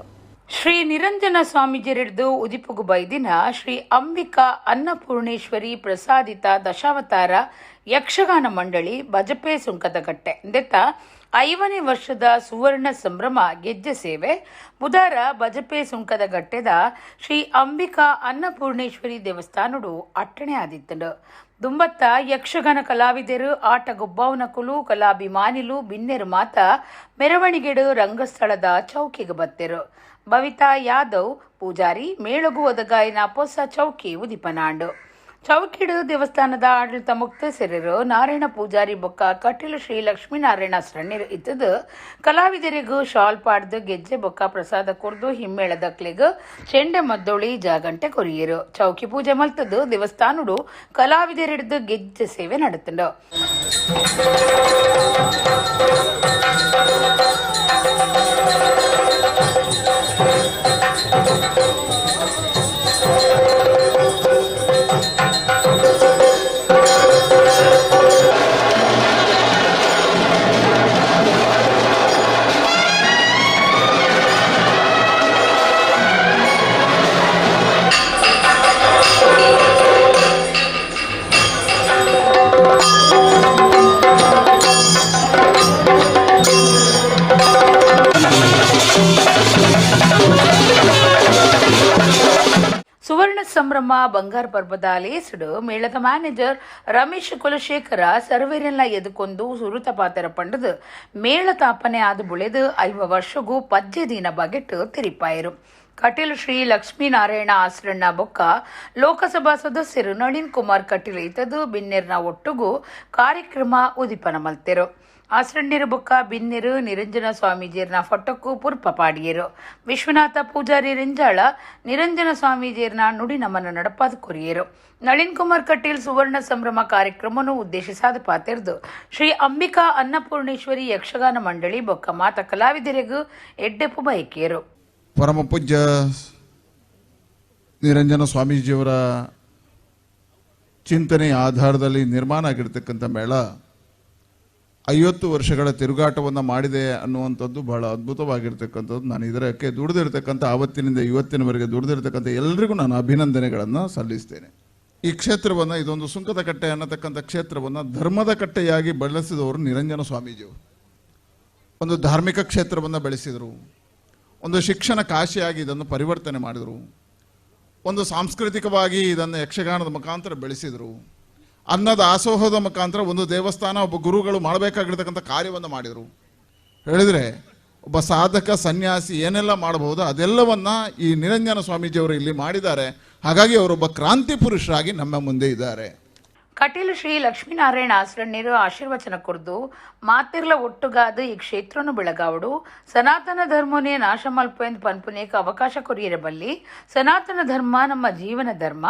ಶ್ರೀ ನಿರಂಜನ ಸ್ವಾಮೀಜಿರಿಡ್ದು ಉದಿಪುಗು ಬೈದಿನ ಶ್ರೀ ಅಂಬಿಕಾ ಅನ್ನಪೂರ್ಣೇಶ್ವರಿ ಪ್ರಸಾದಿತ ದಶಾವತಾರ ಯಕ್ಷಗಾನ ಮಂಡಳಿ ಬಜಪೆ ಸುಂಕದಗಟ್ಟೆ ದೆತ್ತ 5ನೇ ವರ್ಷದ ಸುವರ್ಣ ಸಂಭ್ರಮ ಗೆಜ್ಜೆ ಸೇವೆ ಬುಧವಾರ ಬಜಪೆ ಸುಂಕದಗಟ್ಟೆದ ಶ್ರೀ ಅಂಬಿಕಾ ಅನ್ನಪೂರ್ಣೇಶ್ವರಿ ದೇವಸ್ಥಾನಡು ಅಟ್ಟಣೆ ಆದಿತ್ತಂಡು ದುಂಬತ್ತ ಯಕ್ಷಗಾನ ಕಲಾವಿದರು ಆಟಗೊಬ್ಬವನ ಕುಲು ಕಲಾಭಿಮಾನಿಲು ಬಿನ್ನೆರು ಮಾತ ಮೆರವಣಿಗೆಡು ರಂಗಸ್ಥಳದ ಚೌಕಿಗೆ ಬತ್ತೆರು ಬವಿತಾ ಯಾದವ್ ಪೂಜಾರಿ ಮೇಳಗು ಒದಗಾಯಿನ ಪೊಸ ಚೌಕಿ ಉದಿಪನಾಂಡು ಚೌಕಿಡು ದೇವಸ್ಥಾನದ ಆಡಳಿತ ಮುಕ್ತಸರರು ನಾರಾಯಣ ಪೂಜಾರಿ ಬೊಕ್ಕ ಕಟೀಲು ಶ್ರೀ ಲಕ್ಷ್ಮೀನಾರಾಯಣ ಸರಣಿರು ಇದ್ದದು ಕಲಾವಿದರಿಗೂ ಶಾಲ್ ಪಾಡ್ದು ಗೆಜ್ಜೆ ಬೊಕ್ಕ ಪ್ರಸಾದ ಕೊರ್ದು ಹಿಮ್ಮೇಳದಕ್ಲೆಗ್ ಚೆಂಡೆ ಮದ್ದೊಳಿ ಜಾಗಂಟೆ ಕೊರಿಯರು ಚೌಕಿ ಪೂಜೆ ಮಲ್ತದ್ದು ದೇವಸ್ಥಾನಡು ಕಲಾವಿದರಿಡ್ದು ಗೆಜ್ಜೆ ಸೇವೆ ನಡೆತಂಡು ಸುವರ್ಣ ಸಂಭ್ರಮ ಬಂಗಾರ ಪರ್ವದ ಲೇಸುಡು ಮೇಳದ ಮ್ಯಾನೇಜರ್ ರಮೇಶ್ ಕುಲಶೇಖರ ಸರ್ವೇರೆಲ್ಲ ಎದುಕೊಂದು ಸುರುತ ಪಾತ್ರ ಪಂಡದು ಮೇಳ ತಾಪನೆ ಆದ ಬುಳೆದು 5 ವರ್ಷಗೂ ಪದ್ಯದೀನ ಬಗೆಟ್ಟು ತಿರಿಪಾಯರು ಕಟೀಲ್ ಶ್ರೀ ಲಕ್ಷ್ಮೀನಾರಾಯಣ ಆಸರಣ್ಣ ಬೊಕ್ಕ ಲೋಕಸಭಾ ಸದಸ್ಯರು ನಳಿನ್ ಕುಮಾರ್ ಕಟೀಲ್ ಇತದು ಬಿನ್ನೆರ್ನ ಒಟ್ಟುಗೂ ಕಾರ್ಯಕ್ರಮ ಉದಿಪನ ಮಲ್ತೆರು ಆಸರಣ್ಯರು ಬೊಕ್ಕ ಬಿನ್ನೆರು ನಿರಂಜನ ಸ್ವಾಮೀಜಿಯರ್ನ ಫೊಟ್ಟಕ್ಕೂ ಪುರ್ಪ ಪಾಡಿಯರು ವಿಶ್ವನಾಥ ಪೂಜಾರಿ ರಿಂಜಾಳ ನಿರಂಜನ ಸ್ವಾಮೀಜಿಯರ್ನ ನುಡಿ ನಮನ ನಡಪಾದ ಕೊರಿಯರು ನಳಿನ್ ಕುಮಾರ್ ಕಟೀಲ್ ಸುವರ್ಣ ಸಂಭ್ರಮ ಕಾರ್ಯಕ್ರಮವನ್ನು ಉದ್ದೇಶಿಸಾದ ಪಾತೆರ್ದು ಶ್ರೀ ಅಂಬಿಕಾ ಅನ್ನಪೂರ್ಣೇಶ್ವರಿ ಯಕ್ಷಗಾನ ಮಂಡಳಿ ಬೊಕ್ಕ ಮಾತ ಕಲಾವಿದರಿಗೂ ಎಡ್ಡೆಪ್ಪು ಬಯಕೆಯರು. ಪರಮ ಪೂಜ್ಯ ನಿರಂಜನ ಸ್ವಾಮೀಜಿಯವರ ಚಿಂತನೆಯ ಆಧಾರದಲ್ಲಿ ನಿರ್ಮಾಣ ಆಗಿರ್ತಕ್ಕಂಥ ಮೇಳ 50 ವರ್ಷಗಳ ತಿರುಗಾಟವನ್ನು ಮಾಡಿದೆ ಅನ್ನುವಂಥದ್ದು ಬಹಳ ಅದ್ಭುತವಾಗಿರ್ತಕ್ಕಂಥದ್ದು. ನಾನು ಇದಕ್ಕೆ ದುಡಿದಿರ್ತಕ್ಕಂಥ ಆವತ್ತಿನಿಂದ ಇವತ್ತಿನವರೆಗೆ ದುಡಿದಿರ್ತಕ್ಕಂಥ ಎಲ್ಲರಿಗೂ ನಾನು ಅಭಿನಂದನೆಗಳನ್ನು ಸಲ್ಲಿಸ್ತೇನೆ. ಈ ಕ್ಷೇತ್ರವನ್ನು, ಇದೊಂದು ಸುಂಕದ ಕಟ್ಟೆ ಅನ್ನತಕ್ಕಂಥ ಕ್ಷೇತ್ರವನ್ನು ಧರ್ಮದ ಕಟ್ಟೆಯಾಗಿ ಬೆಳೆಸಿದವರು ನಿರಂಜನ ಸ್ವಾಮೀಜಿಯವರು. ಒಂದು ಧಾರ್ಮಿಕ ಕ್ಷೇತ್ರವನ್ನು ಬೆಳೆಸಿದರು, ಒಂದು ಶಿಕ್ಷಣ ಕಾಶಿಯಾಗಿ ಇದನ್ನು ಪರಿವರ್ತನೆ ಮಾಡಿದರು, ಒಂದು ಸಾಂಸ್ಕೃತಿಕವಾಗಿ ಇದನ್ನು ಯಕ್ಷಗಾನದ ಮುಖಾಂತರ ಬೆಳೆಸಿದರು, ಅನ್ನದ ಆಸೋಹದ ಮುಖಾಂತರ ಒಂದು ದೇವಸ್ಥಾನ, ಒಬ್ಬ ಗುರುಗಳು ಮಾಡಬೇಕಾಗಿರ್ತಕ್ಕಂಥ ಕಾರ್ಯವನ್ನು ಮಾಡಿದರು. ಹೇಳಿದರೆ ಒಬ್ಬ ಸಾಧಕ ಸನ್ಯಾಸಿ ಏನೆಲ್ಲ ಮಾಡಬಹುದು ಅದೆಲ್ಲವನ್ನ ಈ ನಿರಂಜನ ಸ್ವಾಮೀಜಿಯವರು ಇಲ್ಲಿ ಮಾಡಿದ್ದಾರೆ. ಹಾಗಾಗಿ ಅವರೊಬ್ಬ ಕ್ರಾಂತಿ ಪುರುಷರಾಗಿ ನಮ್ಮ ಮುಂದೆ ಇದ್ದಾರೆ. ಕಟೀಲು ಶ್ರೀ ಲಕ್ಷ್ಮೀನಾರಾಯಣ ಆಸರಣ್ಯರು ಆಶೀರ್ವಚನ ಕೊರ್ದು ಮಾತಿರ್ಲ ಒಟ್ಟುಗಾದ ಈ ಕ್ಷೇತ್ರನು ಬೆಳಗಾವಡು ಸನಾತನ ಧರ್ಮನೇ ನಾಶ ಮಲ್ಪೆಂದು ಪನ್ಪುನೇಕ ಅವಕಾಶ ಕೊರಿಯರಬಲ್ಲಿ ಸನಾತನ ಧರ್ಮ ನಮ್ಮ ಜೀವನ ಧರ್ಮ,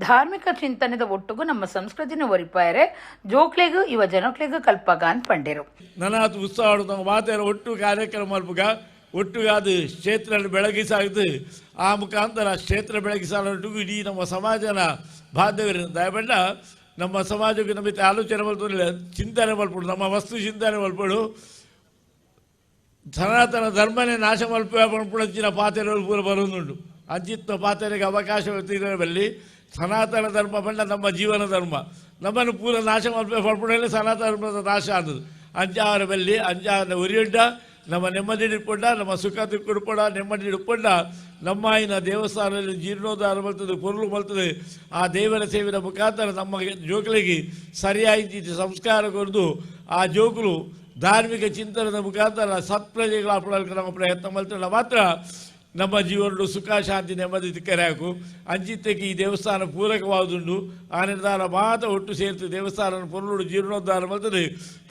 ಧಾರ್ಮಿಕ ಚಿಂತನೆದ ಒಟ್ಟುಗೂ ನಮ್ಮ ಸಂಸ್ಕೃತಿನ ಒರಿಪಾಯರೆ ಜೋಕ್ಲೆಗೂ ಇವ ಜನಕ್ಲೆಗೂ ಕಲ್ಪಗ ಅಂತ ಪಂಡಿರು. ನನಾತು ಉತ್ಸಾಹ ಮಾತೆರ ಒಟ್ಟು ಕಾರ್ಯಕ್ರಮ ಮಲ್ಪಗ ಒಟ್ಟುಗಾದ ಕ್ಷೇತ್ರ ಬೆಳಗಿಸಾಗಿದ್ದು ಆ ಮುಖಾಂತರ ಕ್ಷೇತ್ರ ಬೆಳಗಿಸಾಲೊಟ್ಟಿಗೂ ಇಡೀ ನಮ್ಮ ಸಮಾಜನ ಬಾಂಧವ್ಯ ದಯಪಂಡ ನಮ್ಮ ಸಮಾಜಕ್ಕೆ ನಮಗೆ ಆಲೋಚನೆ ಮಲ್ಪಡಿಲ್ಲ, ಚಿಂತನೆ ಮಲ್ಪಡು, ನಮ್ಮ ವಸ್ತು ಚಿಂತನೆ ಮಲ್ಪಡು, ಸನಾತನ ಧರ್ಮನೇ ನಾಶ ಮಲ್ಪುಳಂಚಿನ ಪಾತ್ರೆಗಳು ಪೂರ ಬರೋದುಂಟು. ಅಂಚಿತ್ತ ಪಾತ್ರೆಗೆ ಅವಕಾಶ ಬಲ್ಲಿ ಸನಾತನ ಧರ್ಮ ಬಂಡ ನಮ್ಮ ಜೀವನ ಧರ್ಮ, ನಮ್ಮನ್ನು ಪೂರ ನಾಶ ಮಲ್ಪಡಲೇ ಸನಾತನ ಧರ್ಮದ ನಾಶ ಆದದು. ಅಂಚಾವರ ಬಲ್ಲಿ ಅಂಚಾವರ ಉರಿಯುಂಡ ನಮ್ಮ ನೆಮ್ಮದಿ ಇಟ್ಕೊಂಡ, ನಮ್ಮ ಸುಖ ತಿಳ್ಕೊಂಡ, ನೆಮ್ಮದಿ ಇಟ್ಕೊಂಡ ನಮ್ಮ ಇನ್ನ ದೇವಸ್ಥಾನದಲ್ಲಿ ಜೀರ್ಣೋದ್ಧಾರ ಮಲ್ತದೆ, ಪೊರ್ಲು ಮಲ್ತದೆ. ಆ ದೇವರ ಸೇವೆಯ ಮುಖಾಂತರ ನಮ್ಮ ಜೋಕುಲಿಗೆ ಸರಿಯಾಗಿ ಸಂಸ್ಕಾರ ಕೊಡ್ದು ಆ ಜೋಕುಲು ಧಾರ್ಮಿಕ ಚಿಂತನದ ಮುಖಾಂತರ ಸತ್ಪ್ರಜೆಗಳ ಅಪ್ಪಳಕ್ಕೆ ನಮ್ಮ ಪ್ರಯತ್ನ ಮಲ್ತಲ್ಲ ಮಾತ್ರ ನಮ್ಮ ಜೀವನಡು ಸುಖ ಶಾಂತಿ ನೆಮ್ಮದಿ ತಿಕ್ಕರಾಕು. ಅಂಚಿತ್ತಕ್ಕೆ ಈ ದೇವಸ್ಥಾನ ಪೂರಕವಾದುಂಡು. ಆ ನಿರ್ಧಾರ ಮಾತ್ರ ಒಟ್ಟು ಸೇರ್ತು ದೇವಸ್ಥಾನ ಪೊರ್ಲು ಜೀರ್ಣೋದ್ಧಾರ ಮಲ್ತದೆ.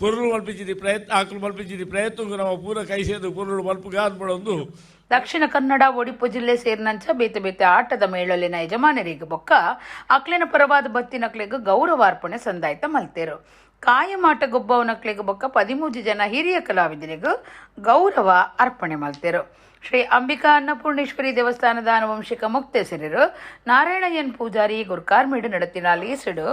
ಪೊರ್ಲು ಮಲ್ಪಿಸಿದ ಪ್ರಯತ್ನ ಆಕಲು ಮಲ್ಪಿಸಿದ ಪ್ರಯತ್ನಕ್ಕೂ ನಮ್ಮ ಪೂರ ಕೈ ಸೇರಿದು ಪೊರ್ಲು ಮಲ್ಪುಗ ಅನ್ಪಡೊಂದು. ದಕ್ಷಿಣ ಕನ್ನಡ ಒಡಿಪು ಜಿಲ್ಲೆ ಸೇರಿನಂಚ ಬೇತೆ ಬೇತೆ ಆಟದ ಮೇಳಲಿನ ಯಜಮಾನರಿಗೆ ಬೊಕ್ಕ ಅಕ್ಲಿನ ಪರವಾದ ಬತ್ತಿನಕ್ಲೆಗ್ ಗೌರವಾರ್ಪಣೆ ಸಂದಾಯ್ತ ಮಲ್ತೇರು. ಕಾಯಮಾಟ ಗೊಬ್ಬವನಕ್ಲೆಗ್ ಬೊಕ್ಕ 13 ಜನ ಹಿರಿಯ ಕಲಾವಿದರಿಗೂ ಗೌರವ ಅರ್ಪಣೆ ಮಾಡ್ತಿರು. ಶ್ರೀ ಅಂಬಿಕಾ ಅನ್ನಪೂರ್ಣೇಶ್ವರಿ ದೇವಸ್ಥಾನದ ಆನುವಂಶಿಕ ಮುಕ್ತೇಸರರು ನಾರಾಯಣಯ್ಯನ್ ಪೂಜಾರಿ ಗುರ್ಕಾರ್ಮೇಡು ನಡತಿನ ಲೀಸಡು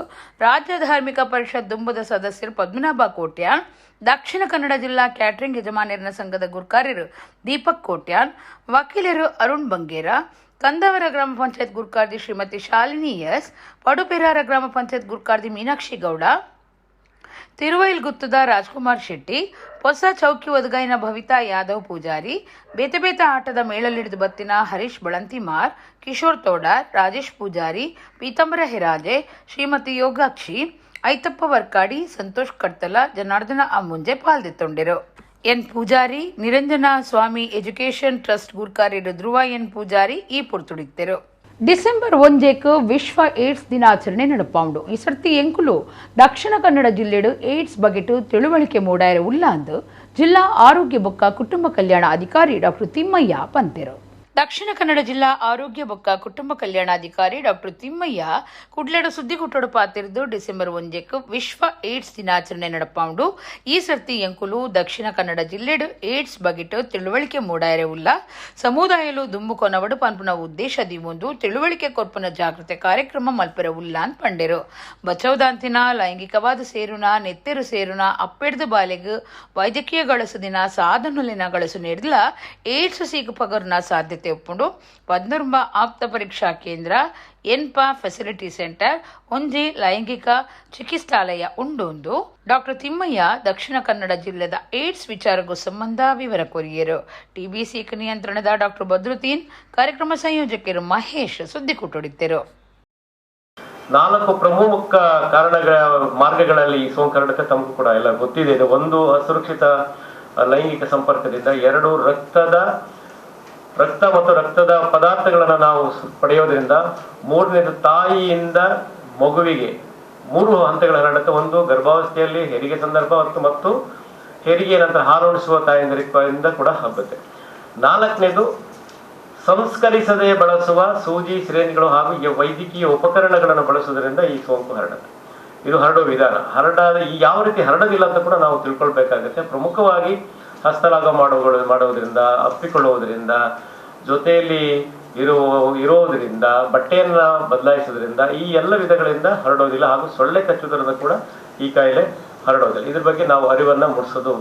ರಾಜ್ಯ ಧಾರ್ಮಿಕ ಪರಿಷತ್ ದುಂಬದ ಸದಸ್ಯರು ಪದ್ಮನಾಭ ಕೋಟ್ಯಾನ್, ದಕ್ಷಿಣ ಕನ್ನಡ ಜಿಲ್ಲಾ ಕ್ಯಾಟರಿಂಗ್ ಯಜಮಾನರ ಸಂಘದ ಗುರ್ಕಾರ್ಯರು ದೀಪಕ್ ಕೋಟ್ಯಾನ್, ವಕೀಲರು ಅರುಣ್ ಬಂಗೇರ, ಕಂದವರ ಗ್ರಾಮ ಪಂಚಾಯತ್ ಗುರ್ಕಾರ್ದಿ ಶ್ರೀಮತಿ ಶಾಲಿನಿ ಎಸ್, ಪಡುಪೆರಾರ ಗ್ರಾಮ ಪಂಚಾಯತ್ ಗುರ್ಕಾರ್ದಿ ಮೀನಾಕ್ಷಿ ಗೌಡ, ತಿರುವೈಲ್ಗುತ್ತದ ರಾಜ್ಕುಮಾರ್ ಶೆಟ್ಟಿ, ಹೊಸ ಚೌಕಿ ಒದಗಾಯಿನ ಭವಿತಾ ಯಾದವ್ ಪೂಜಾರಿ, ಬೇತೆ ಆಟದ ಮೇಳಲಿಡಿದು ಬತ್ತಿನ ಹರೀಶ್ ಬಳಂತಿಮಾರ್, ಕಿಶೋರ್ ತೋಡಾರ್, ರಾಜೇಶ್ ಪೂಜಾರಿ, ಪೀತಾಂಬರ ಹೆರಾಜೆ, ಶ್ರೀಮತಿ ಯೋಗಾಕ್ಷಿ, ಐತಪ್ಪ ವರ್ಕಾಡಿ, ಸಂತೋಷ್ ಕಡ್ತಲ, ಜನಾರ್ದನ ಅಮ್ಮುಂಜೆ ಪಾಲ್ದಿತ್ತೊಂಡಿರು. ಎನ್ ಪೂಜಾರಿ, ನಿರಂಜನ ಸ್ವಾಮಿ ಎಜುಕೇಷನ್ ಟ್ರಸ್ಟ್ ಗುರ್ಕಾರ್ಯರು ಧ್ರುವ ಎನ್ ಪೂಜಾರಿ ಈ ಪುರ್ತುಡಿತ್ತರು. ಡಿಸೆಂಬರ್ 1 ವಿಶ್ವ ಏಡ್ಸ್ ದಿನಾಚರಣೆ ನಡಪಾಂಡು. ಈ ಸರ್ತಿ ಎಂಕುಲು ದಕ್ಷಿಣ ಕನ್ನಡ ಜಿಲ್ಲೆಡು ಏಡ್ಸ್ ಬಗೆಟು ತಿಳುವಳಿಕೆ ಮೂಡಾಯರ ಉಲ್ಲ ಅಂದು ಜಿಲ್ಲಾ ಆರೋಗ್ಯ ಬೊಕ್ಕ ಕುಟುಂಬ ಕಲ್ಯಾಣ ಅಧಿಕಾರಿ ಡಾಕ್ಟರ್ ತಿಮ್ಮಯ್ಯ ಪಂತೆರು. ದಕ್ಷಿಣ ಕನ್ನಡ ಜಿಲ್ಲಾ ಆರೋಗ್ಯ ಬೊಕ್ಕ ಕುಟುಂಬ ಕಲ್ಯಾಣಾಧಿಕಾರಿ ಡಾಕ್ಟರ್ ತಿಮ್ಮಯ್ಯ ಕುಡ್ಲೆಡು ಸುದ್ದಿಗುಟ್ಟೋಡು ಪಾತಿರ್ದು ಡಿಸೆಂಬರ್ 1 ವಿಶ್ವ ಏಡ್ಸ್ ದಿನಾಚರಣೆ ನಡಪಾಂಡು. ಈ ಸರ್ತಿ ಎಂಕುಲು ದಕ್ಷಿಣ ಕನ್ನಡ ಜಿಲ್ಲೆಡು ಏಡ್ಸ್ ಬಗೆಟು ತಿಳುವಳಿಕೆ ಮೂಡಾಯರೆ ಉಲ್ಲ ಸಮುದಾಯಲು ದುಂಬು ಕೊನವಡು ಪನ್ಪುನ ಉದ್ದೇಶದಿ ಒಂದು ತಿಳುವಳಿಕೆ ಕೊರ್ಪುನ ಜಾಗೃತಿ ಕಾರ್ಯಕ್ರಮ ಮಲ್ಪೆರ ಉಲ್ಲ ಅಂತ ಪಂಡೆರು. ಬಚೌದಾಂತಿನ ಲೈಂಗಿಕವಾದ ಸೇರುನ ನೆತ್ತೆರು ಸೇರುನ ಅಪ್ಪೆಡ್ದು ಬಾಲೆಗ್ ವೈದ್ಯಕೀಯ ಗಳಸು ದಿನ ಸಾಧನುಲಿನ ಗಳಸು ನೀಡಿಲ್ಲ ಏಡ್ಸ್ ಸೀಗು ಪಗರ್ನ ಸಾಧ್ಯತೆ ಒಪ್ಪುಂಡು. ಪದ್ಮರುಂಬ ಆಪ್ತ ಪರೀಕ್ಷಾ ಕೇಂದ್ರ ಎನ್ಪಾ ಫೆಸಿಲಿಟಿ ಸೆಂಟರ್ ಒಂಜಿ ಲೈಂಗಿಕ ಚಿಕಿತ್ಸಾಲಯ ಉಂಡೊಂದು ಡಾಕ್ಟರ್ ತಿಮ್ಮಯ್ಯ ದಕ್ಷಿಣ ಕನ್ನಡ ಜಿಲ್ಲೆದ ಏಡ್ಸ್ ವಿಚಾರಕ್ಕೂ ಸಂಬಂಧ ವಿವರ ಕೊರಿಯರು. ಟಿಬಿಸಿ ನಿಯಂತ್ರಣದ ಡಾಕ್ಟರ್ ಬದ್ರುದ್ದೀನ್, ಕಾರ್ಯಕ್ರಮ ಸಂಯೋಜಕರು ಮಹೇಶ್ ಸುದ್ದಿ ಕೊಟ್ಟೊಡಿದ್ದರು. 4 ಪ್ರಮುಖ ಕಾರಣಗಳ ಮಾರ್ಗಗಳಲ್ಲಿ ಈ ಸೋಂಕು ಹರಡಕ್ಕೆ ತಮಗೂ ಕೂಡ ಎಲ್ಲ ಗೊತ್ತಿದೆ. ಇದು 1 ಅಸುರಕ್ಷಿತ ಲೈಂಗಿಕ ಸಂಪರ್ಕದಿಂದ, 2 ರಕ್ತ ಮತ್ತು ರಕ್ತದ ಪದಾರ್ಥಗಳನ್ನು ನಾವು ಪಡೆಯೋದ್ರಿಂದ, 3ನೇದು ತಾಯಿಯಿಂದ ಮಗುವಿಗೆ 3 ಹಂತಗಳ ಹರಡುತ್ತೆ. 1 ಗರ್ಭಾವಸ್ಥೆಯಲ್ಲಿ ಹೆರಿಗೆ ಸಂದರ್ಭ ಮತ್ತು ಹೆರಿಗೆ ನಂತರ ಹಾಲುಣಿಸುವ ತಾಯಂದಿರಿಂದ ಕೂಡ ಹಬ್ಬುತ್ತೆ. 4ನೇದು ಸಂಸ್ಕರಿಸದೆ ಬಳಸುವ ಸೂಜಿ, ಸಿರಿಂಜ್ಗಳು ಹಾಗೂ ವೈದ್ಯಕೀಯ ಉಪಕರಣಗಳನ್ನು ಬಳಸುವುದರಿಂದ ಈ ಸೋಂಕು ಹರಡುತ್ತೆ. ಇದು ಹರಡುವ ವಿಧಾನ. ಯಾವ ರೀತಿ ಹರಡೋದಿಲ್ಲ ಅಂತ ಕೂಡ ನಾವು ತಿಳ್ಕೊಳ್ಬೇಕಾಗುತ್ತೆ. ಪ್ರಮುಖವಾಗಿ ಹಸ್ತಲಾಘ ಮಾಡೋದ್ರಿಂದ, ಅಪ್ಪಿಕೊಳ್ಳುವುದರಿಂದ, ಜೊತೆಯಲ್ಲಿ ಇರೋದ್ರಿಂದ, ಬಟ್ಟೆಯನ್ನ ಬದಲಾಯಿಸೋದ್ರಿಂದ ಈ ಎಲ್ಲ ವಿಧಗಳಿಂದ ಹರಡೋದಿಲ್ಲ. ಹಾಗೂ ಸೊಳ್ಳೆ ಕಚ್ಚುವುದರಿಂದ ಕೂಡ ಈ ಕಾಯಿಲೆ ಹರಡೋದಿಲ್ಲ. ಇದ್ರ ಬಗ್ಗೆ ನಾವು ಅರಿವನ್ನ ಮೂಡಿಸೋದು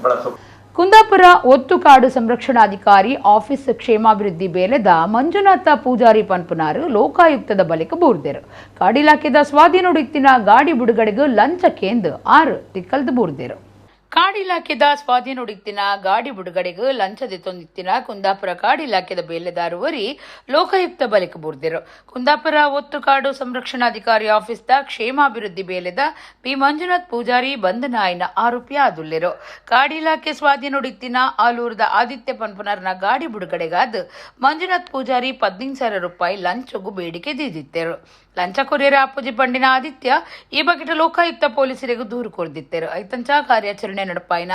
ಬಳಸೋ. ಕುಂದಾಪುರ ಒತ್ತುಕಾಡು ಸಂರಕ್ಷಣಾಧಿಕಾರಿ ಆಫೀಸ್ ಕ್ಷೇಮಾಭಿವೃದ್ಧಿ ಬೇಲೆದ ಮಂಜುನಾಥ ಪೂಜಾರಿ ಪನ್ಪುನಾರು ಲೋಕಾಯುಕ್ತದ ಬಳಿಕ ಬೂರ್ದೇರು. ಕಾಡಿಲಾಖೆದ ಸ್ವಾಧೀನೊಡಿತ್ತಿನ ಗಾಡಿ ಬಿಡುಗಡೆಗೂ ಲಂಚಕ್ಕೆಂದು 6 ತಿಕ್ಕಲ್ದು ಬೂರ್ದೇರು. ಕಾಡಿಲಾಖೆದ ಸ್ವಾಧೀನೊಡಿತ್ತಿನ ಗಾಡಿ ಬಿಡುಗಡೆಗೂ ಲಂಚದ ತೊಂದಿತ್ತಿನ ಕುಂದಾಪುರ ಕಾಡಿಲಾಖೆದ ಬೇಲೆದಾರುವರಿ ಲೋಕಾಯುಕ್ತ ಬಳಿಕ ಬೂರ್ದೇರು. ಕುಂದಾಪುರ ಒತ್ತುಕಾಡು ಸಂರಕ್ಷಣಾಧಿಕಾರಿ ಆಫೀಸ್ದ ಕ್ಷೇಮಾಭಿವೃದ್ಧಿ ಬೇಲೆದ ಪಿ ಮಂಜುನಾಥ್ ಪೂಜಾರಿ ಬಂಧನ ಆಯ್ನ ಆರೋಪಿ ಆದುಲ್ಲೆರು. ಕಾಡಿಲಾಖೆ ಸ್ವಾಧೀನೊಡಿತ್ತಿನ ಆಲೂರದ ಆದಿತ್ಯ ಪನ್ಪುನರ್ನ ಗಾಡಿ ಬಿಡುಗಡೆಗಾದ ಮಂಜುನಾಥ್ ಪೂಜಾರಿ 15,000 ರೂಪಾಯಿ ಲಂಚಗೂ ಬೇಡಿಕೆ ದೀದಿತ್ತೆರು. ಲಂಚ ಕೊರಿಯರ ಅಪ್ಪುಜಿ ಪಂಡಿನ ಆದಿತ್ಯ ಈ ಬಗ್ಗೆ ಲೋಕಾಯುಕ್ತ ಪೊಲೀಸರಿಗೂ ದೂರು ಕೊಡ್ದಿತ್ತರು. ಐತಂಚ ಕಾರ್ಯಾಚರಣೆ ನಡಪಾಯಿನ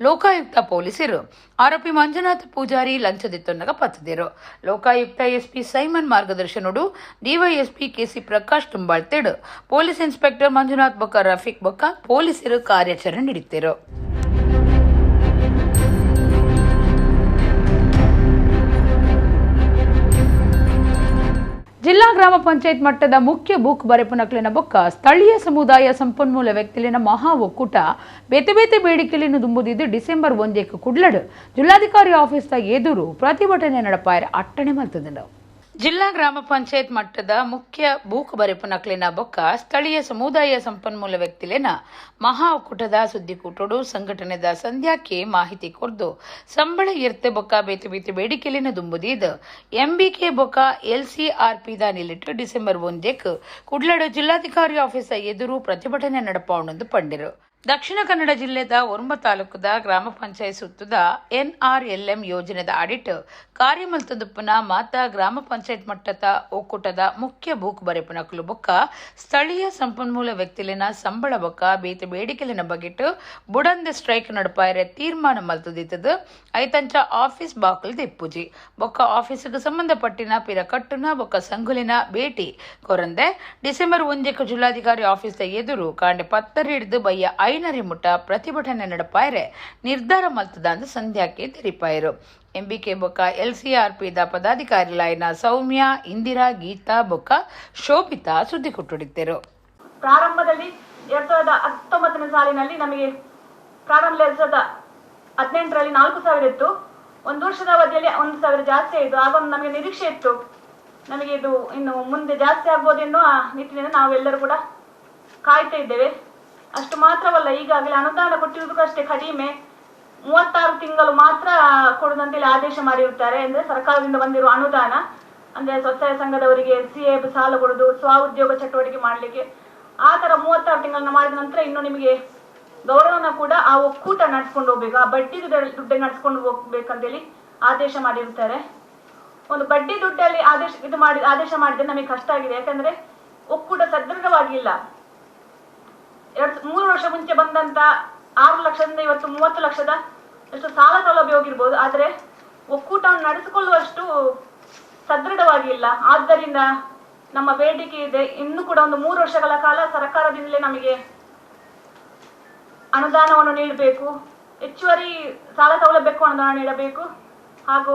ಲೋಕಾಯುಕ್ತ ಪೊಲೀಸರು ಆರೋಪಿ ಮಂಜುನಾಥ್ ಪೂಜಾರಿ ಲಂಚದಿತ್ತೊನ್ನಗ ಪತ್ತದಿರು. ಲೋಕಾಯುಕ್ತ ಎಸ್ಪಿ ಸೈಮನ್ ಮಾರ್ಗದರ್ಶನಡು ಡಿವೈಎಸ್ಪಿ ಕೆಸಿ ಪ್ರಕಾಶ್ ತುಂಬಾಳ್ತೆಡು ಪೊಲೀಸ್ ಇನ್ಸ್ಪೆಕ್ಟರ್ ಮಂಜುನಾಥ್ ಬೊಕ್ಕ ರಫೀಕ್ ಬೊಕ್ಕ ಪೊಲೀಸರು ಕಾರ್ಯಾಚರಣೆ ನಡೆದಿರು. ಜಿಲ್ಲಾ ಗ್ರಾಮ ಪಂಚಾಯತ್ ಮಟ್ಟದ ಮುಖ್ಯ ಬೂಕ್ ಬರೆಪುನಕ್ಲಿನ ಬೊಕ್ಕ ಸ್ಥಳೀಯ ಸಮುದಾಯ ಸಂಪನ್ಮೂಲ ವ್ಯಕ್ತಿಲಿನ ಮಹಾ ಒಕ್ಕೂಟ ಬೇತೆ ಬೇಡಿಕೆಲಿನ ದುಂಬುದಿದ್ದು ಡಿಸೆಂಬರ್ 1 ಕುಡ್ಲಡು ಜಿಲ್ಲಾಧಿಕಾರಿ ಆಫೀಸ್ದ ಎದುರು ಪ್ರತಿಭಟನೆ ನಡಪಾಯರ ಅಟ್ಟಣೆ ಮಲ್ತದಂಡು. ಜಿಲ್ಲಾ ಗ್ರಾಮ ಪಂಚಾಯತ್ ಮಟ್ಟದ ಮುಖ್ಯ ಬೂಕ್ ಬರೆಪುನಕ್ಲಿನ ಬೊಕ್ಕ ಸ್ಥಳೀಯ ಸಮುದಾಯ ಸಂಪನ್ಮೂಲ ವ್ಯಕ್ತಿಲಿನ ಮಹಾ ಒಕ್ಕೂಟದ ಸುದ್ದಿಕೂಟೋಡು ಸಂಘಟನೆದ ಸಂಧ್ಯಾಕ್ಕೆ ಮಾಹಿತಿ ಕೊರ್ದು ಸಂಬಳ ಇರ್ತೆ ಬೊಕ್ಕ ಬೇತೆ ಬೇಡಿಕೆಲಿನ ದುಂಬುದಿದ್ದು ಎಂಬಿಕೆ ಬೊಕ್ಕ ಎಲ್ಸಿಆರ್ಪಿದ ನಿಲ್ಲಿಟ್ಟು ಡಿಸೆಂಬರ್ 1 ಕುಡ್ಲಡು ಜಿಲ್ಲಾಧಿಕಾರಿ ಆಫೀಸ್ ಎದುರು ಪ್ರತಿಭಟನೆ ನಡಪಾವಣೆಂದು ಪಂಡಿರು. ದಕ್ಷಿಣ ಕನ್ನಡ ಜಿಲ್ಲೆದ ಒರ್ಮ ತಾಲೂಕದ ಗ್ರಾಮ ಪಂಚಾಯತ್ ಸುತ್ತದ NRLM ಯೋಜನೆದ ಆಡಿಟ್ ಕಾರ್ಯಮಲ್ತದುಪ್ಪನ ಮಾತ ಗ್ರಾಮ ಪಂಚಾಯತ್ ಮಟ್ಟದ ಒಕ್ಕೂಟದ ಮುಖ್ಯ ಬೂಕ್ ಬರೆಪನಕಲು ಬೊಕ್ಕ ಸ್ಥಳೀಯ ಸಂಪನ್ಮೂಲ ವ್ಯಕ್ತಿಲಿನ ಸಂಬಳ ಬೊಕ್ಕ ಬೇತೆ ಬೇಡಿಕೆಲಿನ ಬಗೆಟ್ ಬುಡಂದೆ ಸ್ಟ್ರೈಕ್ ನಡಪಾಯರೆ ತೀರ್ಮಾನ ಮಲ್ತದಿತ್ತದು ಐತಂಚ ಆಫೀಸ್ ಬಾಕಲ್ ದಿಪ್ಪುಜಿ ಬೊಕ್ಕ ಆಫೀಸ್ಗೆ ಸಂಬಂಧಪಟ್ಟಿನ ಪಿರ ಕಟ್ಟುನ ಬೊಕ್ಕ ಸಂಘುಲಿನ ಭೇಟಿ ಕೊರಂದೆ ಡಿಸೆಂಬರ್ 1 ಜಿಲ್ಲಾಧಿಕಾರಿ ಆಫೀಸ್ದ ಎದುರು ಕಾಂಡೆ ಪತ್ತರಿ ಹಿಡಿದು ಬಯ್ಯ ಐನರಿ ಮುಟ್ಟ ಪ್ರತಿಭಟನೆ ನಡಪಾಯರೆ ನಿರ್ಧಾರ ಮಲ್ತದಂದು ಸಂಧ್ಯಾಕ್ಕೆ ತೆರಿಪಾಯರು ಎಂಬಿಕೆ ಬೊಕ್ಕ LCRP ದ ಪದಾಧಿಕಾರಿಲಾಯಿನ ಸೌಮ್ಯ ಇಂದಿರಾ ಗೀತಾ ಬೊಕ್ಕ ಶೋಭಿತಾ ಸುದ್ದಿ ಕೊಟ್ಟುಡಿದ್ದರು. ಪ್ರಾರಂಭದಲ್ಲಿ 2019ನೇ ಸಾಲಿನಲ್ಲಿ ನಮಗೆ ಪ್ರಾರಂಭ 2018ರಲ್ಲಿ 4,000 ಇತ್ತು. ಒಂದು ವರ್ಷದ ಅವಧಿಯಲ್ಲಿ 1,000 ಜಾಸ್ತಿ ಆಯಿತು. ಆಗ ನಮಗೆ ನಿರೀಕ್ಷೆ ಇತ್ತು, ನಮಗೆ ಇದು ಇನ್ನು ಮುಂದೆ ಜಾಸ್ತಿ ಆಗ್ಬೋದೆನ್ನೋ ಆ ನಿಟ್ಟಿನಿಂದ ನಾವೆಲ್ಲರೂ ಕೂಡ ಕಾಯ್ತಾ ಇದ್ದೇವೆ. ಅಷ್ಟು ಮಾತ್ರವಲ್ಲ, ಈಗಾಗಲೇ ಅನುದಾನ ಕೊಟ್ಟಿರುವುದಕ್ಕೂ ಅಷ್ಟೇ ಕಡಿಮೆ, 36 ತಿಂಗಳು ಮಾತ್ರ ಕೊಡುವಂತೇಳಿ ಆದೇಶ ಮಾಡಿರುತ್ತಾರೆ. ಅಂದ್ರೆ ಸರ್ಕಾರದಿಂದ ಬಂದಿರುವ ಅನುದಾನ, ಅಂದ್ರೆ ಸ್ವಸಹಾಯ ಸಂಘದವರಿಗೆ CA ಸಾಲ ಕೊಡುದು, ಸ್ವ ಉದ್ಯೋಗ ಚಟುವಟಿಕೆ ಮಾಡ್ಲಿಕ್ಕೆ, ಆ ತರ 36 ತಿಂಗಳನ್ನ ಮಾಡಿದ ನಂತರ ಇನ್ನು ನಿಮಗೆ ಗೌರವನ ಕೂಡ ಆ ಒಕ್ಕೂಟ ನಡ್ಸ್ಕೊಂಡು ಹೋಗ್ಬೇಕು, ಆ ಬಡ್ಡಿ ದುಡ್ಡು ನಡ್ಸ್ಕೊಂಡು ಹೋಗ್ಬೇಕಂತೇಳಿ ಆದೇಶ ಮಾಡಿರುತ್ತಾರೆ. ಒಂದು ಬಡ್ಡಿ ದುಡ್ಡಲ್ಲಿ ಆದೇಶ ಮಾಡಿದ್ರೆ ನಮಗೆ ಕಷ್ಟ ಆಗಿದೆ. ಯಾಕಂದ್ರೆ ಒಕ್ಕೂಟ ಸದೃಢವಾಗಿಲ್ಲ. 3 ವರ್ಷ ಮುಂಚೆ ಬಂದಂತ 6 ಲಕ್ಷದಿಂದ ಇವತ್ತು 30 ಲಕ್ಷದ ಅಷ್ಟು ಸಾಲ ಸೌಲಭ್ಯ ಹೋಗಿರ್ಬೋದು, ಆದ್ರೆ ಒಕ್ಕೂಟವನ್ನು ನಡೆಸಿಕೊಳ್ಳುವಷ್ಟು ಸದೃಢವಾಗಿಲ್ಲ. ಆದ್ದರಿಂದ ನಮ್ಮ ಬೇಡಿಕೆ ಇದೆ, ಇನ್ನು ಕೂಡ ಒಂದು 3 ವರ್ಷಗಳ ಕಾಲ ಸರ್ಕಾರದಿಂದಲೇ ನಮಗೆ ಅನುದಾನವನ್ನು ನೀಡಬೇಕು, ಹೆಚ್ಚುವರಿ ಸಾಲ ಸೌಲಭ್ಯಕ್ಕೂ ಅನುದಾನ ನೀಡಬೇಕು, ಹಾಗೂ